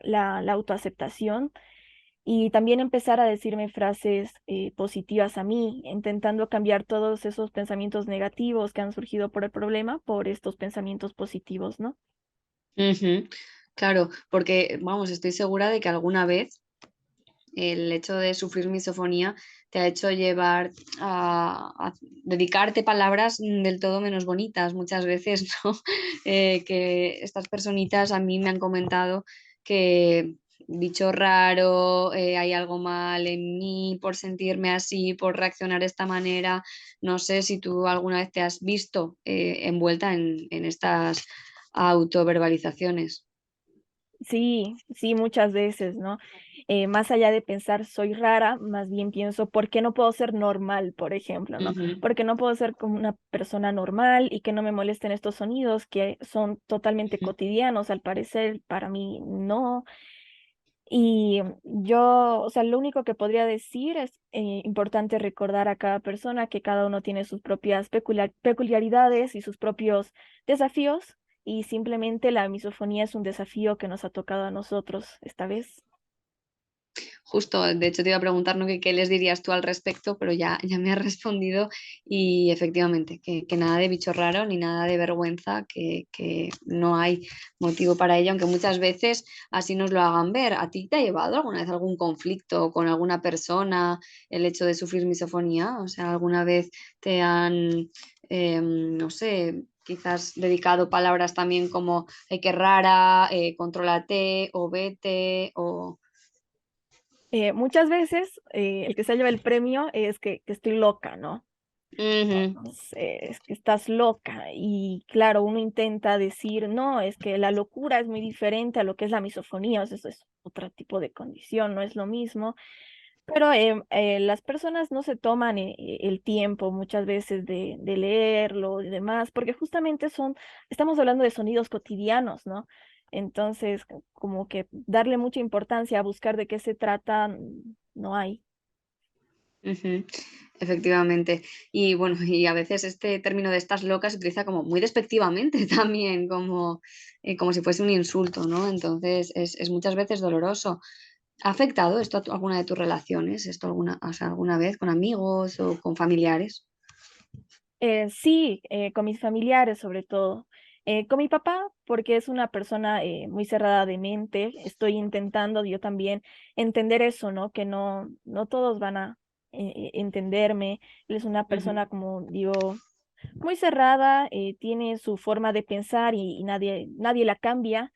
La autoaceptación. Y también empezar a decirme frases positivas a mí, intentando cambiar todos esos pensamientos negativos que han surgido por el problema por estos pensamientos positivos, ¿no? ujú. Claro, porque, vamos, estoy segura de que alguna vez el hecho de sufrir misofonía te ha hecho llevar a dedicarte palabras del todo menos bonitas muchas veces, ¿no? Que estas personitas a mí me han comentado que bicho raro, hay algo mal en mí por sentirme así, por reaccionar de esta manera. No sé si tú alguna vez te has visto envuelta en estas autoverbalizaciones. Sí, sí, muchas veces, ¿no? Más allá de pensar soy rara, más bien pienso, ¿por qué no puedo ser normal, por ejemplo, ¿no? Ujú, ¿Por qué no puedo ser como una persona normal y que no me molesten estos sonidos que son totalmente ujú. cotidianos? Al parecer, para mí no. Y yo, o sea, lo único que podría decir es importante recordar a cada persona que cada uno tiene sus propias peculiaridades y sus propios desafíos, y simplemente la misofonía es un desafío que nos ha tocado a nosotros esta vez. Justo, de hecho te iba a preguntar, ¿no? Que qué les dirías tú al respecto, pero ya me has respondido y efectivamente, que nada de bicho raro ni nada de vergüenza, que no hay motivo para ello, aunque muchas veces así nos lo hagan ver. ¿A ti te ha llevado alguna vez algún conflicto con alguna persona el hecho de sufrir misofonía? O sea, ¿alguna vez te han, no sé, quizás dedicado palabras también como, ay, qué rara, contrólate o vete o... Muchas veces el que se lleva el premio es que estoy loca, ¿no? Ujú. Es que estás loca. Y claro, uno intenta decir, no, es que la locura es muy diferente a lo que es la misofonía, o sea, eso es otro tipo de condición, no es lo mismo. Pero las personas no se toman el tiempo muchas veces de leerlo y demás, porque justamente estamos hablando de sonidos cotidianos, ¿no? Entonces, como que darle mucha importancia a buscar de qué se trata, no hay. Ujú, efectivamente. Y bueno, y a veces este término de "estás loca" se utiliza como muy despectivamente también, como, como si fuese un insulto, ¿no? Entonces es muchas veces doloroso. ¿Ha afectado esto a alguna de tus relaciones? ¿Esto alguna, o sea, alguna vez con amigos o con familiares? Sí, con mis familiares sobre todo. Con mi papá, porque es una persona muy cerrada de mente, estoy intentando yo también entender eso, ¿no? Que no todos van a entenderme. Él es una Ujú, persona, como digo, muy cerrada, tiene su forma de pensar y nadie la cambia.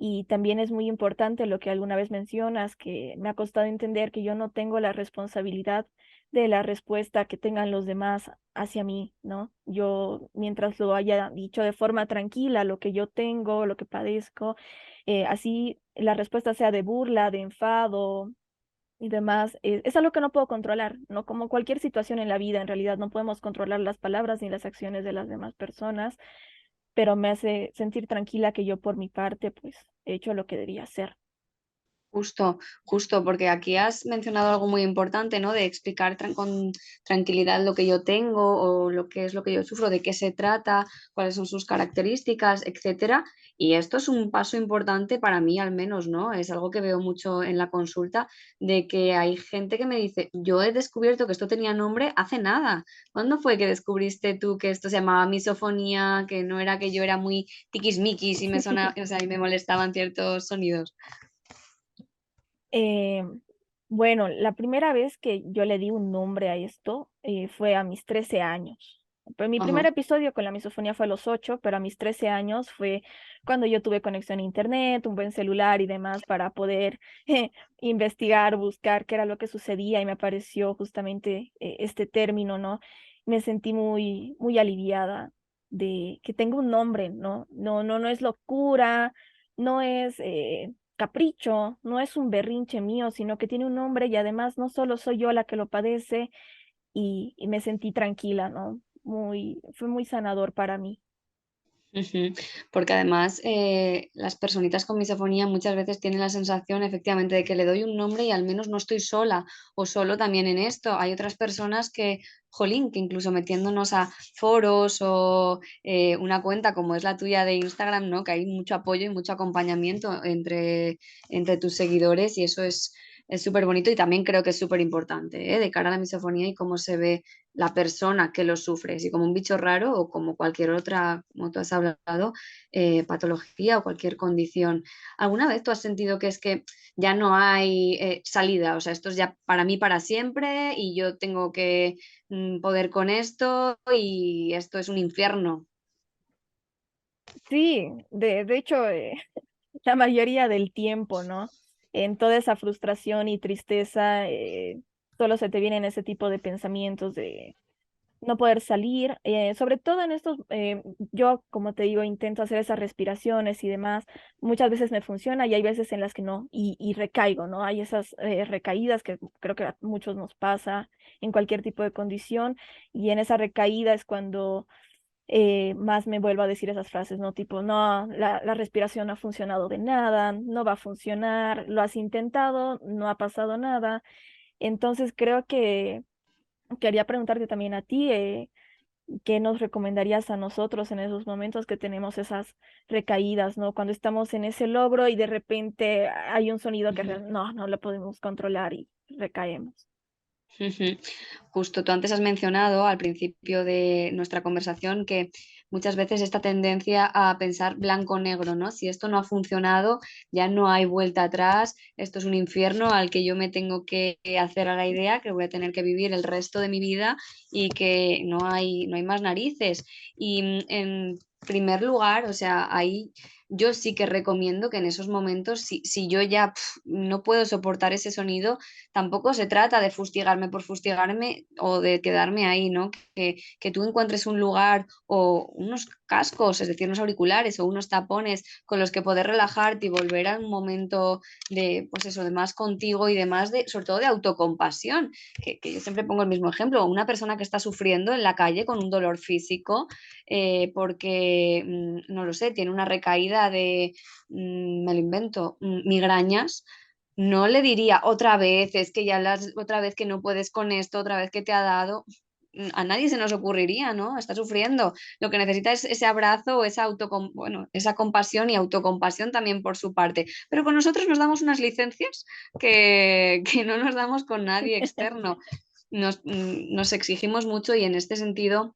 Y también es muy importante lo que alguna vez mencionas, que me ha costado entender que yo no tengo la responsabilidad de la respuesta que tengan los demás hacia mí, ¿no? Yo, mientras lo haya dicho de forma tranquila, lo que yo tengo, lo que padezco, así la respuesta sea de burla, de enfado y demás, es algo que no puedo controlar, ¿no? Como cualquier situación en la vida, en realidad no podemos controlar las palabras ni las acciones de las demás personas, pero me hace sentir tranquila que yo por mi parte, pues, he hecho lo que debía hacer. Justo, justo, porque aquí has mencionado algo muy importante, ¿no? De explicar con tranquilidad lo que yo tengo o lo que es lo que yo sufro, de qué se trata, cuáles son sus características, etcétera. Y esto es un paso importante para mí, al menos, ¿no? Es algo que veo mucho en la consulta, de que hay gente que me dice, yo he descubierto que esto tenía nombre hace nada. ¿Cuándo fue que descubriste tú que esto se llamaba misofonía, que no era que yo era muy tiquismiquis y me sonaba, o sea, y me molestaban ciertos sonidos? Eh, bueno, la primera vez que yo le di un nombre a esto fue a mis 13 años. Pues mi primer Ajá. episodio con la misofonía fue a los 8, pero a mis 13 años fue cuando yo tuve conexión a internet, un buen celular y demás para poder investigar, buscar qué era lo que sucedía y me apareció justamente este término, ¿no? Me sentí muy, muy aliviada de que tengo un nombre, ¿no? No es locura, no es capricho, no es un berrinche mío, sino que tiene un nombre y además no solo soy yo la que lo padece y me sentí tranquila, ¿no? Fue muy sanador para mí. Ujú. Porque además las personitas con misofonía muchas veces tienen la sensación efectivamente de que le doy un nombre y al menos no estoy sola o solo también en esto. Hay otras personas que, jolín, que incluso metiéndonos a foros o una cuenta como es la tuya de Instagram, ¿no? Que hay mucho apoyo y mucho acompañamiento entre tus seguidores y eso es súper bonito y también creo que es súper importante, ¿eh? De cara a la misofonía y cómo se ve la persona que lo sufre, si como un bicho raro o como cualquier otra, como tú has hablado, patología o cualquier condición. ¿Alguna vez tú has sentido que es que ya no hay salida? O sea, esto es ya para mí para siempre y yo tengo que poder con esto y esto es un infierno. Sí, de hecho, la mayoría del tiempo, ¿no? En toda esa frustración y tristeza, solo se te vienen ese tipo de pensamientos de no poder salir, sobre todo en estos, yo como te digo, intento hacer esas respiraciones y demás, muchas veces me funciona y hay veces en las que no, y recaigo, ¿no? Hay esas recaídas que creo que a muchos nos pasa en cualquier tipo de condición, y en esa recaída es cuando más me vuelvo a decir esas frases, ¿no? Tipo, no, la respiración no ha funcionado de nada, no va a funcionar, lo has intentado, no ha pasado nada. Entonces creo que quería preguntarte también a ti, ¿qué nos recomendarías a nosotros en esos momentos que tenemos esas recaídas, ¿no? Cuando estamos en ese logro y de repente hay un sonido que Ujú. no lo podemos controlar y recaemos. Ujú. Justo, tú antes has mencionado al principio de nuestra conversación que muchas veces esta tendencia a pensar blanco-negro, ¿no? Si esto no ha funcionado, ya no hay vuelta atrás, esto es un infierno al que yo me tengo que hacer a la idea que voy a tener que vivir el resto de mi vida y que no hay más narices. Y en primer lugar, o sea, ahí yo sí que recomiendo que en esos momentos, si yo ya no puedo soportar ese sonido, tampoco se trata de fustigarme por fustigarme o de quedarme ahí, ¿no? Que tú encuentres un lugar o unos cascos, es decir, unos auriculares o unos tapones con los que poder relajarte y volver a un momento de, pues eso, de más contigo y de más de, sobre todo de autocompasión, que yo siempre pongo el mismo ejemplo, una persona que está sufriendo en la calle con un dolor físico porque, no lo sé, tiene una recaída de, me lo invento, migrañas, no le diría otra vez, es que ya hablas otra vez que no puedes con esto, otra vez que te ha dado. A nadie se nos ocurriría, ¿no? Está sufriendo. Lo que necesita es ese abrazo o esa bueno, esa compasión y autocompasión también por su parte. Pero con nosotros nos damos unas licencias que no nos damos con nadie externo. Nos exigimos mucho y en este sentido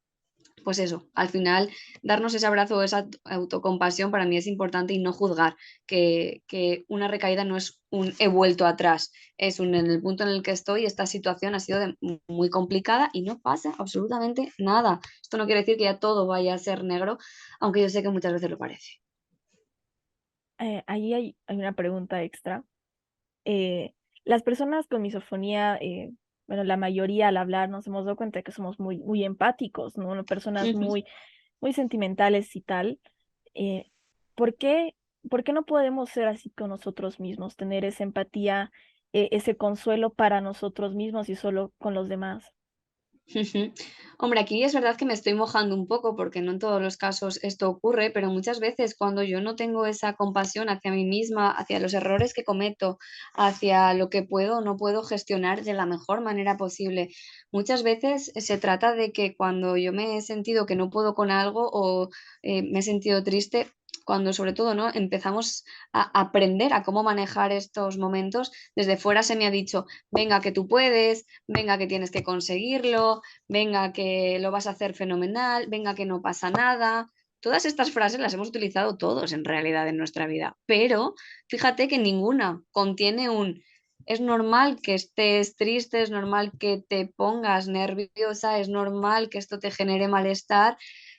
pues eso, al final darnos ese abrazo o esa autocompasión para mí es importante y no juzgar que una recaída no es un he vuelto atrás, es un en el punto en el que estoy, esta situación ha sido muy complicada y no pasa absolutamente nada. Esto no quiere decir que ya todo vaya a ser negro, aunque yo sé que muchas veces lo parece. Ahí hay una pregunta extra. eh, las personas con misofonía, bueno, la mayoría al hablar nos hemos dado cuenta de que somos muy, muy empáticos, ¿no? Personas Ujú. muy, muy sentimentales y tal. Eh, ¿por qué, por qué no podemos ser así con nosotros mismos, tener esa empatía, ese consuelo para nosotros mismos y solo con los demás? Ujú. Hombre, aquí es verdad que me estoy mojando un poco porque no en todos los casos esto ocurre, pero muchas veces cuando yo no tengo esa compasión hacia mí misma, hacia los errores que cometo, hacia lo que puedo o no puedo gestionar de la mejor manera posible, muchas veces se trata de que cuando yo me he sentido que no puedo con algo o me he sentido triste, cuando sobre todo, ¿no? Empezamos a aprender a cómo manejar estos momentos, desde fuera se me ha dicho, venga que tú puedes, venga que tienes que conseguirlo, venga que lo vas a hacer fenomenal, venga que no pasa nada. Todas estas frases las hemos utilizado todos en realidad en nuestra vida, pero fíjate que ninguna contiene un es normal que estés triste, es normal que te pongas nerviosa, es normal que esto te genere malestar.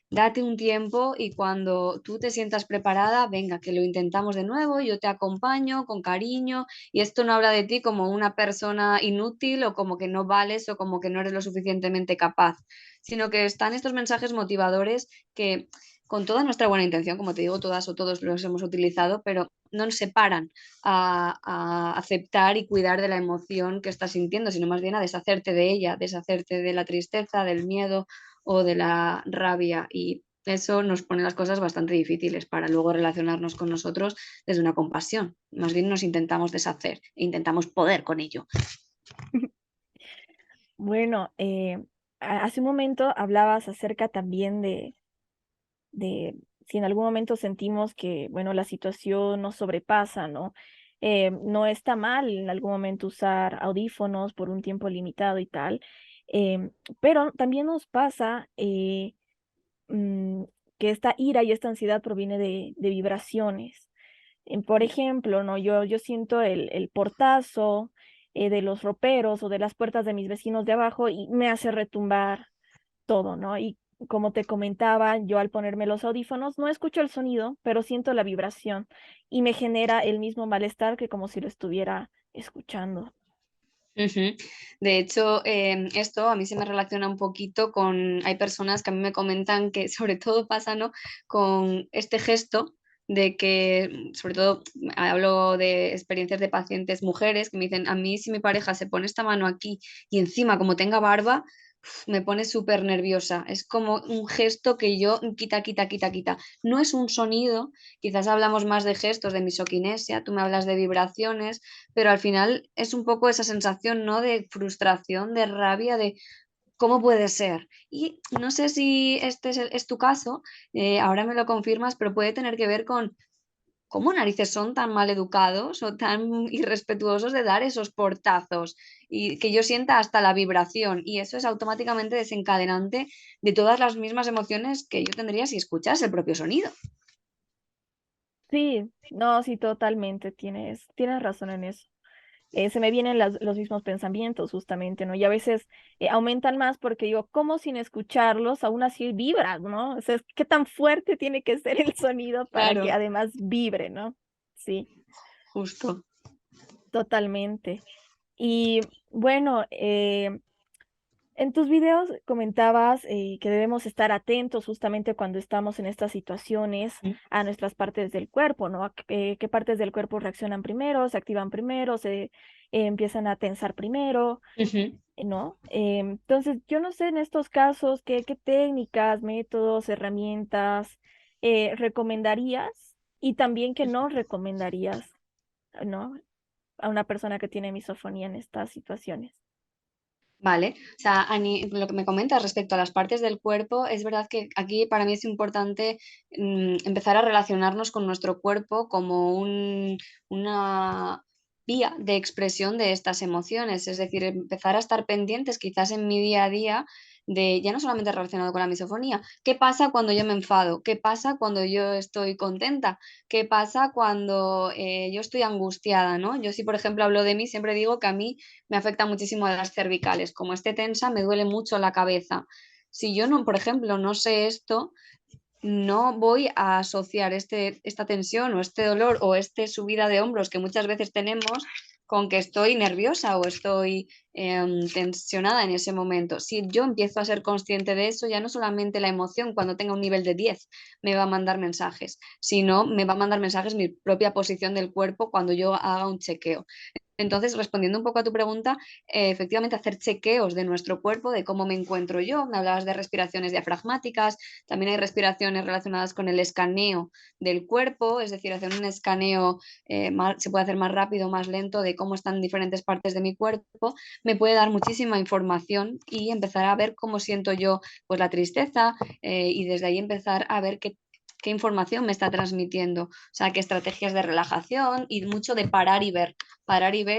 Date un tiempo y cuando tú te sientas preparada, venga, que lo intentamos de nuevo, yo te acompaño con cariño y esto no habla de ti como una persona inútil o como que no vales o como que no eres lo suficientemente capaz, sino que están estos mensajes motivadores que con toda nuestra buena intención, como te digo, todas o todos los hemos utilizado, pero no nos separan a aceptar y cuidar de la emoción que estás sintiendo, sino más bien a deshacerte de ella, deshacerte de la tristeza, del miedo o de la rabia y eso nos pone las cosas bastante difíciles para luego relacionarnos con nosotros desde una compasión. Más bien nos intentamos deshacer e intentamos poder con ello. Bueno, hace un momento hablabas acerca también de si en algún momento sentimos que, bueno, la situación nos sobrepasa, ¿no? No está mal en algún momento usar audífonos por un tiempo limitado y tal, em, pero también nos pasa mm, que esta ira y esta ansiedad proviene de vibraciones. Por ejemplo, ¿no? Yo siento el portazo de los roperos o de las puertas de mis vecinos de abajo y me hace retumbar todo, ¿no? Y como te comentaba, yo al ponerme los audífonos no escucho el sonido, pero siento la vibración y me genera el mismo malestar que como si lo estuviera escuchando. Ujú. De hecho, esto a mí se me relaciona un poquito con, hay personas que a mí me comentan que sobre todo pasa, ¿no? Con este gesto de que, sobre todo hablo de experiencias de pacientes mujeres que me dicen, a mí si mi pareja se pone esta mano aquí y encima como tenga barba, me pone súper nerviosa. Es como un gesto que yo quita, quita, quita, quita. No es un sonido, quizás hablamos más de gestos, de misoquinesia, tú me hablas de vibraciones, pero al final es un poco esa sensación, ¿no? De frustración, de rabia, de cómo puede ser. Y no sé si este es tu caso, ahora me lo confirmas, pero puede tener que ver con cómo narices son tan mal educados o tan irrespetuosos de dar esos portazos y que yo sienta hasta la vibración y eso es automáticamente desencadenante de todas las mismas emociones que yo tendría si escuchase el propio sonido. Sí, no, sí, totalmente, tienes razón en eso. Se me vienen los mismos pensamientos justamente, ¿no? Y a veces aumentan más porque digo, ¿cómo sin escucharlos aún así vibras, ¿no? O sea, ¿qué tan fuerte tiene que ser el sonido para que Claro, además vibre, ¿no? Sí, justo. totalmente. Y bueno, en tus videos comentabas que debemos estar atentos justamente cuando estamos en estas situaciones a nuestras partes del cuerpo, ¿no? ¿Qué partes del cuerpo reaccionan primero, se activan primero, se empiezan a tensar primero, Ujú. ¿no? Entonces, yo no sé en estos casos qué técnicas, métodos, herramientas recomendarías y también que no recomendarías, ¿no? A una persona que tiene misofonía en estas situaciones. Vale, o sea, lo que me comentas respecto a las partes del cuerpo, es verdad que aquí para mí es importante empezar a relacionarnos con nuestro cuerpo como una vía de expresión de estas emociones, es decir, empezar a estar pendientes quizás en mi día a día de, ya no solamente relacionado con la misofonía, ¿qué pasa cuando yo me enfado? ¿Qué pasa cuando yo estoy contenta? ¿Qué pasa cuando yo estoy angustiada, ¿no? Yo si por ejemplo hablo de mí, siempre digo que a mí me afecta muchísimo a las cervicales. Como esté tensa, me duele mucho la cabeza. Si yo no, por ejemplo, no sé esto, no voy a asociar esta tensión o este dolor o esta subida de hombros que muchas veces tenemos con que estoy nerviosa o estoy tensionada en ese momento. Si yo empiezo a ser consciente de eso, ya no solamente la emoción cuando tenga un nivel de 10 me va a mandar mensajes, sino me va a mandar mensajes mi propia posición del cuerpo cuando yo haga un chequeo. Entonces, respondiendo un poco a tu pregunta, efectivamente hacer chequeos de nuestro cuerpo, de cómo me encuentro yo. Me hablabas de respiraciones diafragmáticas, también hay respiraciones relacionadas con el escaneo del cuerpo, es decir, hacer un escaneo se puede hacer más rápido, más lento, de cómo están diferentes partes de mi cuerpo. Me puede dar muchísima información y empezar a ver cómo siento yo pues la tristeza y desde ahí empezar a ver qué información me está transmitiendo, o sea, qué estrategias de relajación y mucho de parar y ver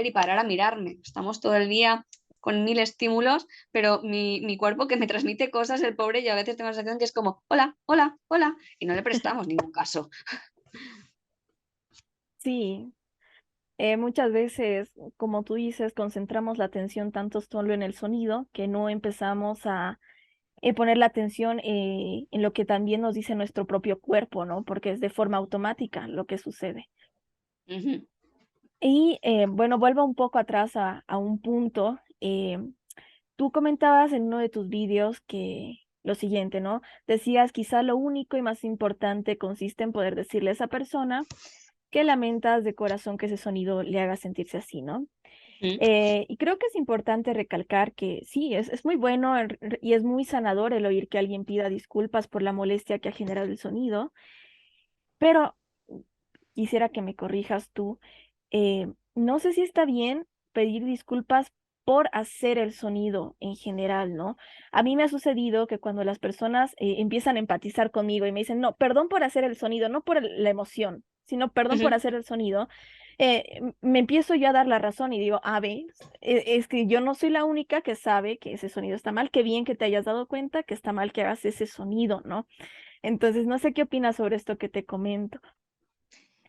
y parar a mirarme. Estamos todo el día con mil estímulos, pero mi cuerpo que me transmite cosas, el pobre, y a veces tengo la sensación que es como, hola, hola, hola, y no le prestamos ningún caso. Sí, muchas veces, como tú dices, concentramos la atención tanto solo en el sonido que no empezamos a poner la atención en lo que también nos dice nuestro propio cuerpo, ¿no? Porque es de forma automática lo que sucede. Ujú. Y bueno, vuelvo un poco atrás a un punto. Tú comentabas en uno de tus vídeos que lo siguiente, ¿no? Decías, quizá lo único y más importante consiste en poder decirle a esa persona que lamentas de corazón que ese sonido le haga sentirse así, ¿no? Ujú. Y creo que es importante recalcar que sí, es muy bueno y es muy sanador el oír que alguien pida disculpas por la molestia que ha generado el sonido, pero quisiera que me corrijas tú. No sé si está bien pedir disculpas por hacer el sonido en general, ¿no? A mí me ha sucedido que cuando las personas empiezan a empatizar conmigo y me dicen, no, perdón por hacer el sonido, no por la emoción, sino perdón por Ujú. hacer el sonido, me empiezo yo a dar la razón y digo, a ver, es que yo no soy la única que sabe que ese sonido está mal, qué bien que te hayas dado cuenta que está mal que hagas ese sonido, ¿no? Entonces, no sé qué opinas sobre esto que te comento.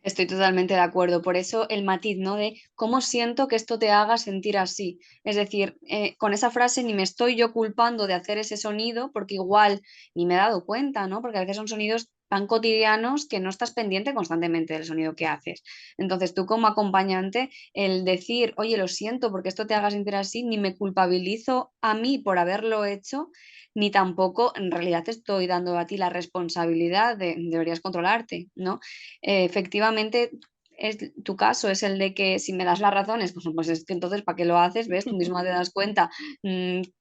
Estoy totalmente de acuerdo. Por eso el matiz, ¿no? De cómo siento que esto te haga sentir así. Es decir, con esa frase ni me estoy yo culpando de hacer ese sonido, porque igual ni me he dado cuenta, ¿no? Porque a veces son sonidos tan cotidianos que no estás pendiente constantemente del sonido que haces. Entonces, tú como acompañante, el decir, oye, lo siento porque esto te haga sentir así, ni me culpabilizo a mí por haberlo hecho, ni tampoco en realidad te estoy dando a ti la responsabilidad de deberías controlarte, ¿no? Efectivamente, tu caso es el de que si me das las razones, pues es que entonces, ¿para qué lo haces? ¿Ves? Tú misma te das cuenta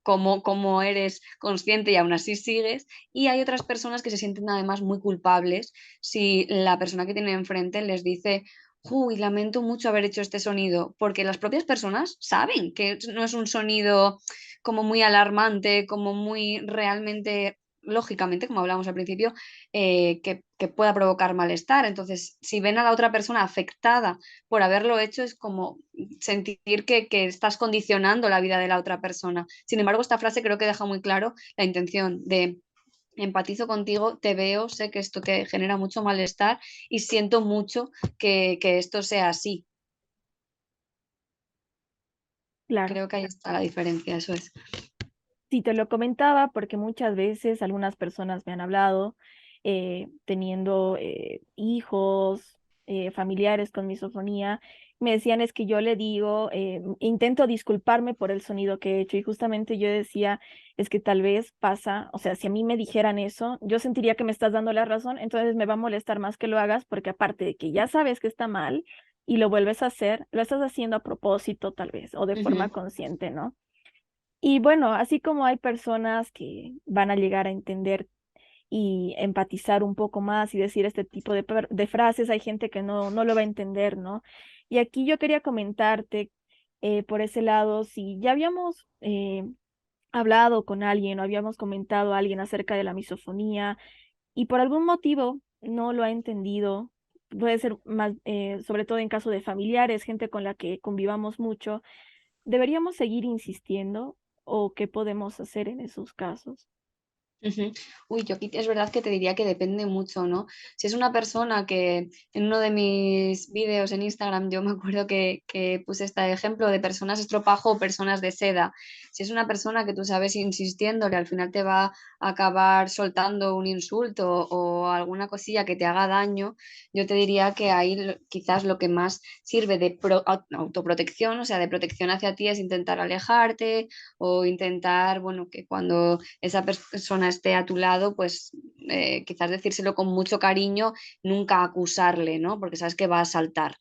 cómo eres consciente y aún así sigues. Y hay otras personas que se sienten además muy culpables si la persona que tienen enfrente les dice, uy, lamento mucho haber hecho este sonido, porque las propias personas saben que no es un sonido como muy alarmante, como muy realmente, lógicamente, como hablábamos al principio, que pueda provocar malestar. Entonces, si ven a la otra persona afectada por haberlo hecho, es como sentir que estás condicionando la vida de la otra persona. Sin embargo, esta frase creo que deja muy claro la intención de empatizo contigo, te veo, sé que esto te genera mucho malestar y siento mucho que esto sea así. Claro. Creo que ahí está la diferencia, eso es. Sí, te lo comentaba porque muchas veces algunas personas me han hablado teniendo hijos, familiares con misofonía. Me decían es que yo le digo, intento disculparme por el sonido que he hecho y justamente yo decía, es que tal vez pasa, o sea, si a mí me dijeran eso, yo sentiría que me estás dando la razón, entonces me va a molestar más que lo hagas porque aparte de que ya sabes que está mal y lo vuelves a hacer, lo estás haciendo a propósito tal vez o de forma Ujú. consciente, ¿no? Y bueno, así como hay personas que van a llegar a entender y empatizar un poco más y decir este tipo de frases, hay gente que no lo va a entender, ¿no? Y aquí yo quería comentarte por ese lado, si ya habíamos hablado con alguien o habíamos comentado a alguien acerca de la misofonía y por algún motivo no lo ha entendido, puede ser más, sobre todo en caso de familiares, gente con la que convivamos mucho. ¿Deberíamos seguir insistiendo o qué podemos hacer en esos casos? Ujú. Uy, yo aquí es verdad que te diría que depende mucho, ¿no? Si es una persona que en uno de mis vídeos en Instagram yo me acuerdo que puse este ejemplo de personas estropajo o personas de seda. Si es una persona que tú sabes insistiéndole, al final te va a acabar soltando un insulto o alguna cosilla que te haga daño, yo te diría que ahí quizás lo que más sirve de autoprotección, o sea, de protección hacia ti es intentar alejarte o intentar, bueno, que cuando esa persona esté a tu lado, pues quizás decírselo con mucho cariño, nunca acusarle, ¿no? Porque sabes que va a saltar.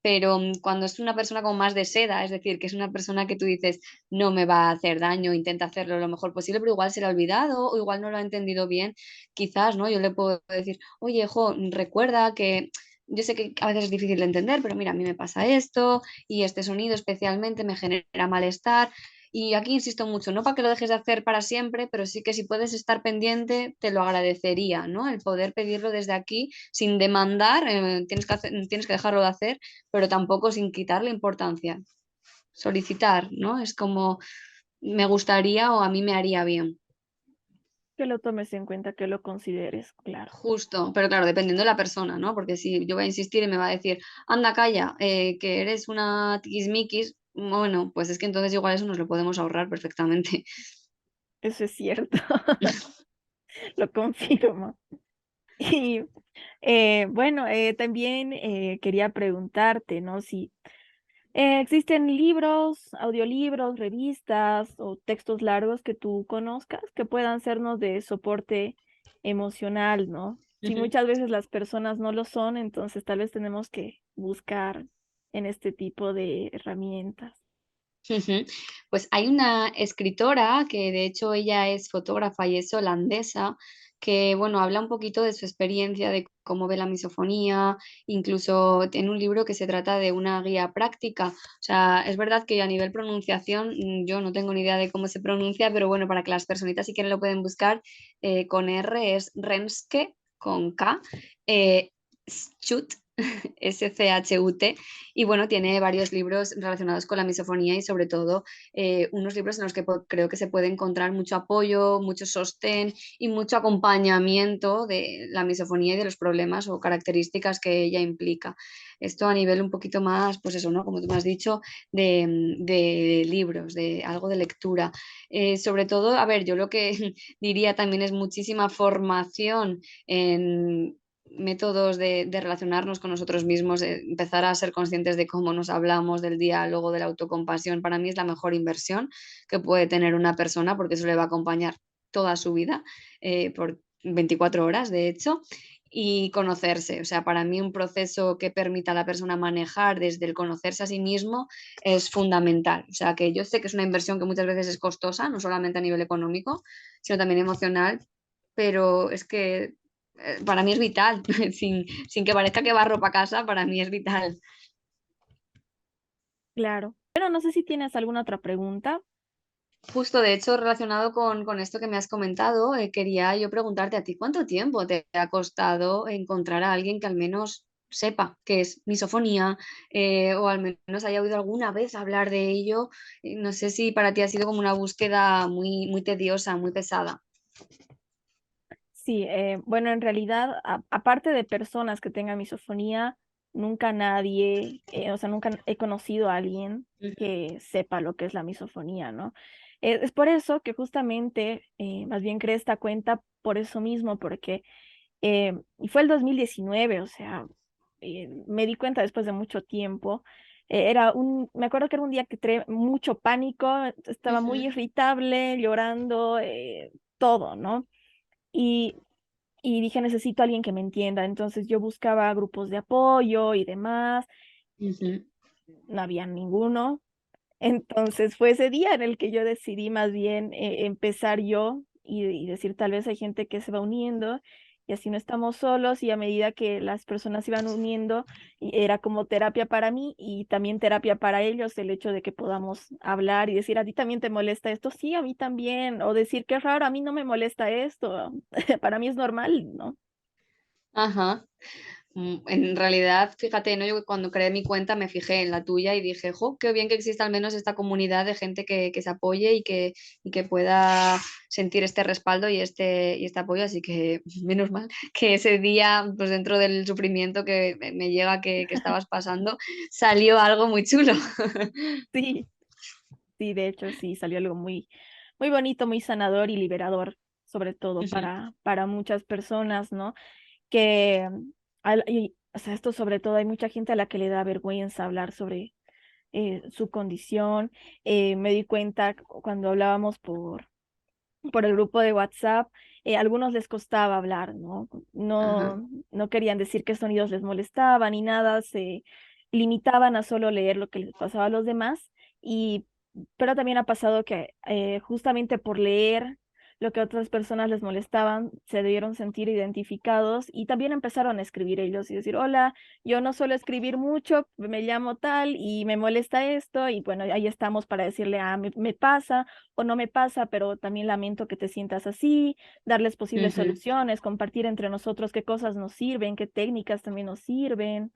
pero cuando es una persona como más de seda, es decir, que es una persona que tú dices no me va a hacer daño, intenta hacerlo lo mejor posible, pero igual se le ha olvidado o igual no lo ha entendido bien, quizás, ¿no? Yo le puedo decir, oye, jo, recuerda que yo sé que a veces es difícil de entender, pero mira, a mí me pasa esto y este sonido especialmente me genera malestar. Y aquí insisto mucho, no para que lo dejes de hacer para siempre, pero sí que si puedes estar pendiente, te lo agradecería, ¿no? El poder pedirlo desde aquí sin demandar, tienes que dejarlo de hacer, pero tampoco sin quitarle importancia. Solicitar, ¿no? Es como me gustaría o a mí me haría bien. Que lo tomes en cuenta, que lo consideres, claro. Justo, pero claro, dependiendo de la persona, ¿no? Porque si yo voy a insistir y me va a decir, anda, calla, que eres una tiquismiquis, bueno, pues es que entonces igual eso nos lo podemos ahorrar perfectamente. Eso es cierto, lo confirmo. Y bueno, también quería preguntarte, ¿no? Si existen libros, audiolibros, revistas o textos largos que tú conozcas que puedan sernos de soporte emocional, ¿no? Si Ujú. muchas veces las personas no lo son, entonces tal vez tenemos que buscar en este tipo de herramientas. Ujú. Pues hay una escritora que de hecho ella es fotógrafa y es holandesa, que bueno, habla un poquito de su experiencia, de cómo ve la misofonía, incluso tiene un libro que se trata de una guía práctica. O sea, es verdad que a nivel pronunciación yo no tengo ni idea de cómo se pronuncia, pero bueno, para que las personitas si quieren lo pueden buscar, con R es Renske, con K, Schut, Schut, y bueno, tiene varios libros relacionados con la misofonía y sobre todo unos libros en los que creo que se puede encontrar mucho apoyo, mucho sostén y mucho acompañamiento de la misofonía y de los problemas o características que ella implica. Esto a nivel un poquito más, pues eso, ¿no? Como tú me has dicho, de libros, de algo de lectura. Sobre todo, a ver, yo lo que diría también es muchísima formación en métodos de relacionarnos con nosotros mismos, empezar a ser conscientes de cómo nos hablamos, del diálogo, de la autocompasión, para mí es la mejor inversión que puede tener una persona porque eso le va a acompañar toda su vida, por 24 horas, de hecho, y conocerse. O sea, para mí un proceso que permita a la persona manejar desde el conocerse a sí mismo es fundamental. O sea, que yo sé que es una inversión que muchas veces es costosa, no solamente a nivel económico, sino también emocional, pero es que para mí es vital, sin que parezca que barro para casa, para mí es vital. Claro. Pero no sé si tienes alguna otra pregunta. Justo, de hecho, relacionado con esto que me has comentado, quería yo preguntarte a ti, ¿cuánto tiempo te ha costado encontrar a alguien que al menos sepa qué es misofonía o al menos haya oído alguna vez hablar de ello? No sé si para ti ha sido como una búsqueda muy, muy tediosa, muy pesada. Sí, bueno, en realidad, aparte de personas que tengan misofonía, nunca nadie, o sea, nunca he conocido a alguien Ujú, que sepa lo que es la misofonía, ¿no? Es por eso que justamente, más bien creé esta cuenta por eso mismo, porque, y fue el 2019, o sea, me di cuenta después de mucho tiempo. Me acuerdo que era un día que traía mucho pánico, estaba muy ujú, irritable, llorando, todo, ¿no? Y, y dije, necesito a alguien que me entienda. Entonces yo buscaba grupos de apoyo y demás. ujú. No había ninguno. Entonces fue ese día en el que yo decidí más bien empezar yo y decir, tal vez hay gente que se va uniendo y así no estamos solos y a medida que las personas se iban uniendo, era como terapia para mí y también terapia para ellos el hecho de que podamos hablar y decir, ¿a ti también te molesta esto? Sí, a mí también. O decir, qué raro, a mí no me molesta esto. Para mí es normal, ¿no? Ajá. En realidad, fíjate, ¿no? Yo cuando creé mi cuenta me fijé en la tuya y dije, jo, qué bien que exista al menos esta comunidad de gente que se apoye y que pueda sentir este respaldo y este apoyo. Así que menos mal que ese día, pues dentro del sufrimiento que me llega que estabas pasando, salió algo muy chulo. Sí, sí, de hecho sí, salió algo muy, muy bonito, muy sanador y liberador, sobre todo Ujú, para muchas personas, ¿no? Que, o sea, esto sobre todo hay mucha gente a la que le da vergüenza hablar sobre su condición. Me di cuenta cuando hablábamos por el grupo de WhatsApp, a algunos les costaba hablar, ¿no? ajá. No, no querían decir qué sonidos les molestaban ni nada, limitaban a solo leer lo que les pasaba a los demás, y, pero también ha pasado que justamente por leer lo que a otras personas les molestaban, se debieron sentir identificados y también empezaron a escribir ellos y decir, hola, yo no suelo escribir mucho, me llamo tal y me molesta esto, y bueno, ahí estamos para decirle, ah, me pasa o no me pasa, pero también lamento que te sientas así, darles posibles Ujú, soluciones, compartir entre nosotros qué cosas nos sirven, qué técnicas también nos sirven,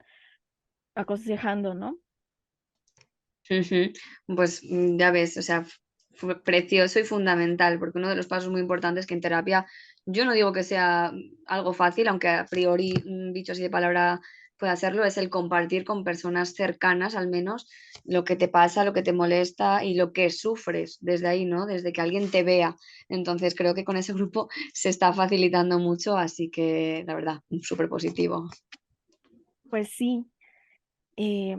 aconsejando, ¿no? ujú. Pues ya ves, o sea, fue precioso y fundamental, porque uno de los pasos muy importantes que en terapia, yo no digo que sea algo fácil, aunque a priori, dicho así de palabra, puede hacerlo, es el compartir con personas cercanas, al menos, lo que te pasa, lo que te molesta y lo que sufres desde ahí, ¿no? Desde que alguien te vea. Entonces, creo que con ese grupo se está facilitando mucho, así que, la verdad, súper positivo. Pues sí. eh,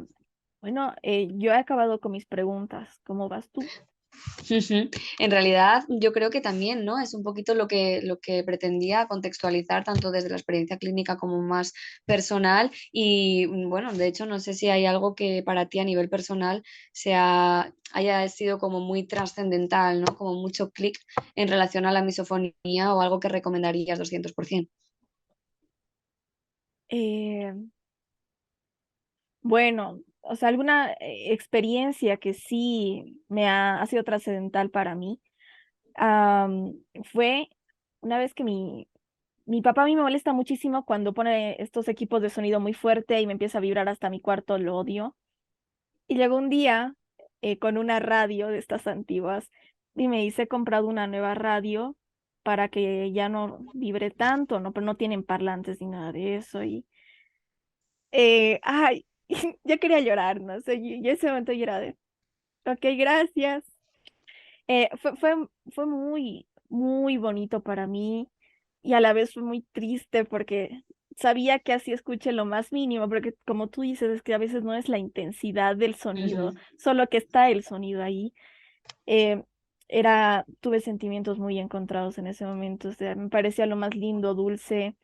bueno, yo he acabado con mis preguntas. ¿Cómo vas tú? Ujú. En realidad, yo creo que también, ¿no? Es un poquito lo que pretendía contextualizar tanto desde la experiencia clínica como más personal. Y bueno, de hecho, no sé si hay algo que para ti a nivel personal haya sido como muy trascendental, ¿no? Como mucho clic en relación a la misofonía o algo que recomendarías 200%. Eh, bueno, o sea, alguna experiencia que sí ha sido trascendental para mí, fue una vez que mi papá a mí me molesta muchísimo cuando pone estos equipos de sonido muy fuerte y me empieza a vibrar hasta mi cuarto, lo odio. Y llegó un día con una radio de estas antiguas y me hice comprado una nueva radio para que ya no vibre tanto, ¿no? Pero no tienen parlantes ni nada de eso. Y, ay, ya quería llorar, ¿no? O sea, y ese momento yo era de, ok, gracias. Fue muy, muy bonito para mí y a la vez fue muy triste porque sabía que así escuché lo más mínimo, porque como tú dices, es que a veces no es la intensidad del sonido, Ujú, solo que está el sonido ahí. Eh, tuve sentimientos muy encontrados en ese momento, o sea, me parecía lo más lindo, dulce.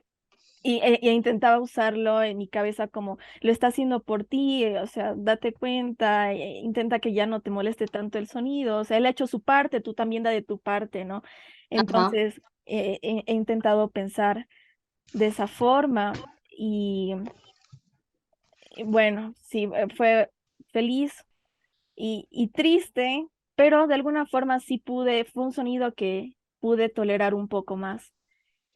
Y intentaba usarlo en mi cabeza como lo está haciendo por ti, o sea, date cuenta, intenta que ya no te moleste tanto el sonido, o sea, él ha hecho su parte, tú también da de tu parte, ¿no? ajá, Entonces, he intentado pensar de esa forma y bueno, sí, fue feliz y triste, pero de alguna forma sí fue un sonido que pude tolerar un poco más.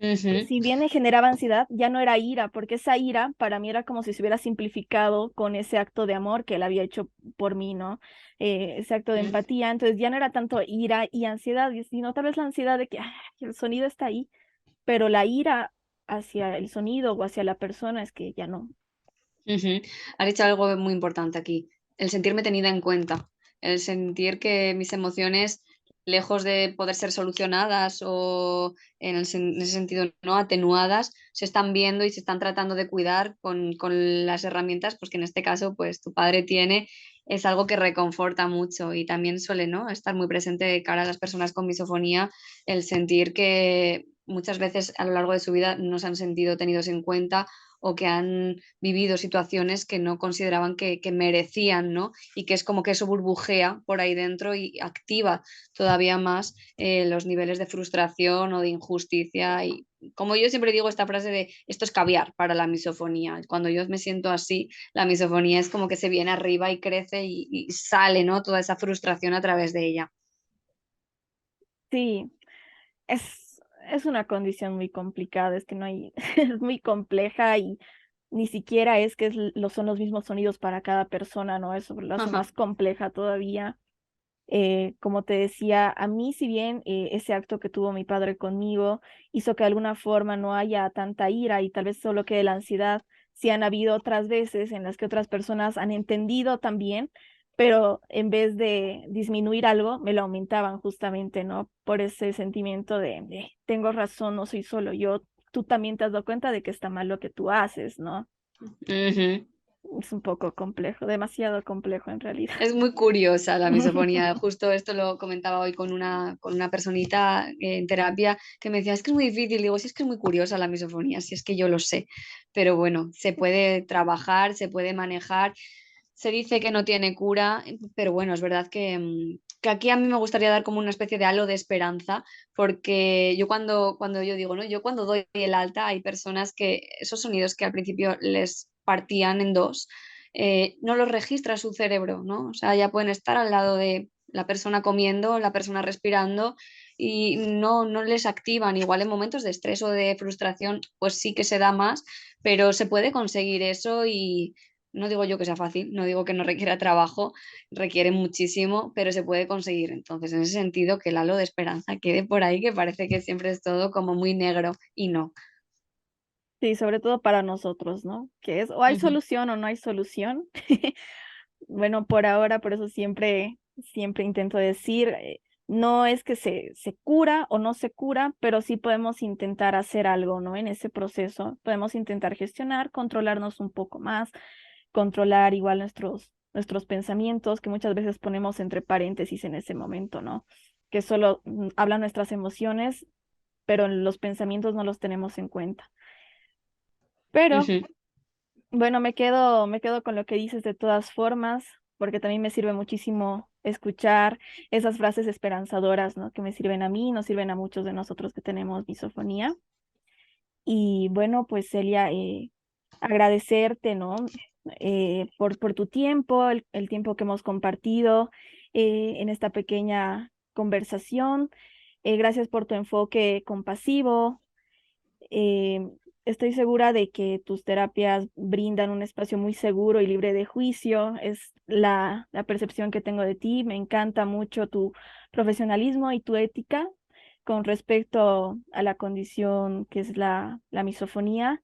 ujú, Si bien me generaba ansiedad, ya no era ira, porque esa ira para mí era como si se hubiera simplificado con ese acto de amor que él había hecho por mí, ¿no? Ese acto de ujú, empatía, entonces ya no era tanto ira y ansiedad, sino tal vez la ansiedad de que el sonido está ahí, pero la ira hacia el sonido o hacia la persona es que ya no. ujú. Has dicho algo muy importante aquí, el sentirme tenida en cuenta, el sentir que mis emociones, lejos de poder ser solucionadas o en ese sentido no atenuadas, se están viendo y se están tratando de cuidar con las herramientas, pues que en este caso pues tu padre tiene, es algo que reconforta mucho y también suele, ¿no?, estar muy presente de cara a las personas con misofonía, el sentir que muchas veces a lo largo de su vida no se han sentido tenidos en cuenta o que han vivido situaciones que no consideraban que merecían, ¿no? Y que es como que eso burbujea por ahí dentro y activa todavía más los niveles de frustración o de injusticia. Y como yo siempre digo esta frase de esto es caviar para la misofonía. Cuando yo me siento así, la misofonía es como que se viene arriba y crece y sale, ¿no? Toda esa frustración a través de ella. Sí, es una condición muy complicada, es que no hay, es muy compleja y ni siquiera es que son los mismos sonidos para cada persona, ¿no? Eso lo hace Ajá. más compleja todavía. Como te decía, a mí si bien ese acto que tuvo mi padre conmigo hizo que de alguna forma no haya tanta ira y tal vez solo quede la ansiedad, sí han habido otras veces en las que otras personas han entendido también, pero en vez de disminuir algo, me lo aumentaban justamente, ¿no? Por ese sentimiento de tengo razón, no soy solo yo, tú también te has dado cuenta de que está mal lo que tú haces, ¿no? Ujú. Es un poco complejo, demasiado complejo en realidad. Es muy curiosa la misofonía. Justo esto lo comentaba hoy con una personita en terapia que me decía, es que es muy difícil. Digo, sí, es que es muy curiosa la misofonía, si es que yo lo sé. Pero bueno, se puede trabajar, se puede manejar. Se dice que no tiene cura, pero bueno, es verdad que aquí a mí me gustaría dar como una especie de halo de esperanza, porque yo cuando yo digo, ¿no? Yo cuando doy el alta hay personas que esos sonidos que al principio les partían en dos, no los registra su cerebro, ¿no? O sea, ya pueden estar al lado de la persona comiendo, la persona respirando y no les activan. Igual en momentos de estrés o de frustración, pues sí que se da más, pero se puede conseguir eso y no digo yo que sea fácil, no digo que no requiera trabajo, requiere muchísimo, pero se puede conseguir. Entonces, en ese sentido, que el halo de esperanza quede por ahí, que parece que siempre es todo como muy negro y no. Sí, sobre todo para nosotros, ¿no? Que es o hay Ujú. solución o no hay solución. Bueno, por ahora, por eso siempre intento decir, no es que se cura o no se cura, pero sí podemos intentar hacer algo, ¿no? En ese proceso, podemos intentar gestionar, controlarnos un poco más, controlar igual nuestros pensamientos, que muchas veces ponemos entre paréntesis en ese momento, ¿no? Que solo hablan nuestras emociones, pero los pensamientos no los tenemos en cuenta. Pero Ujú. bueno, me quedo con lo que dices de todas formas, porque también me sirve muchísimo escuchar esas frases esperanzadoras, ¿no? Que me sirven a mí, nos sirven a muchos de nosotros que tenemos misofonía. Y bueno, pues Celia, agradecerte, ¿no? Por tu tiempo, el tiempo que hemos compartido en esta pequeña conversación. Gracias por tu enfoque compasivo. Eh, Estoy segura de que tus terapias brindan un espacio muy seguro y libre de juicio. Es la percepción que tengo de ti. Me encanta mucho tu profesionalismo y tu ética con respecto a la condición que es la misofonía.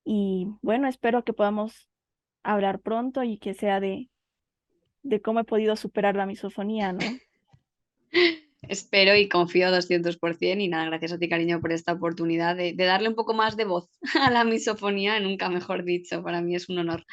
Y bueno, espero que podamos hablar pronto y que sea de cómo he podido superar la misofonía, ¿no? Espero y confío 200% y nada, gracias a ti, cariño, por esta oportunidad de darle un poco más de voz a la misofonía, nunca mejor dicho, para mí es un honor.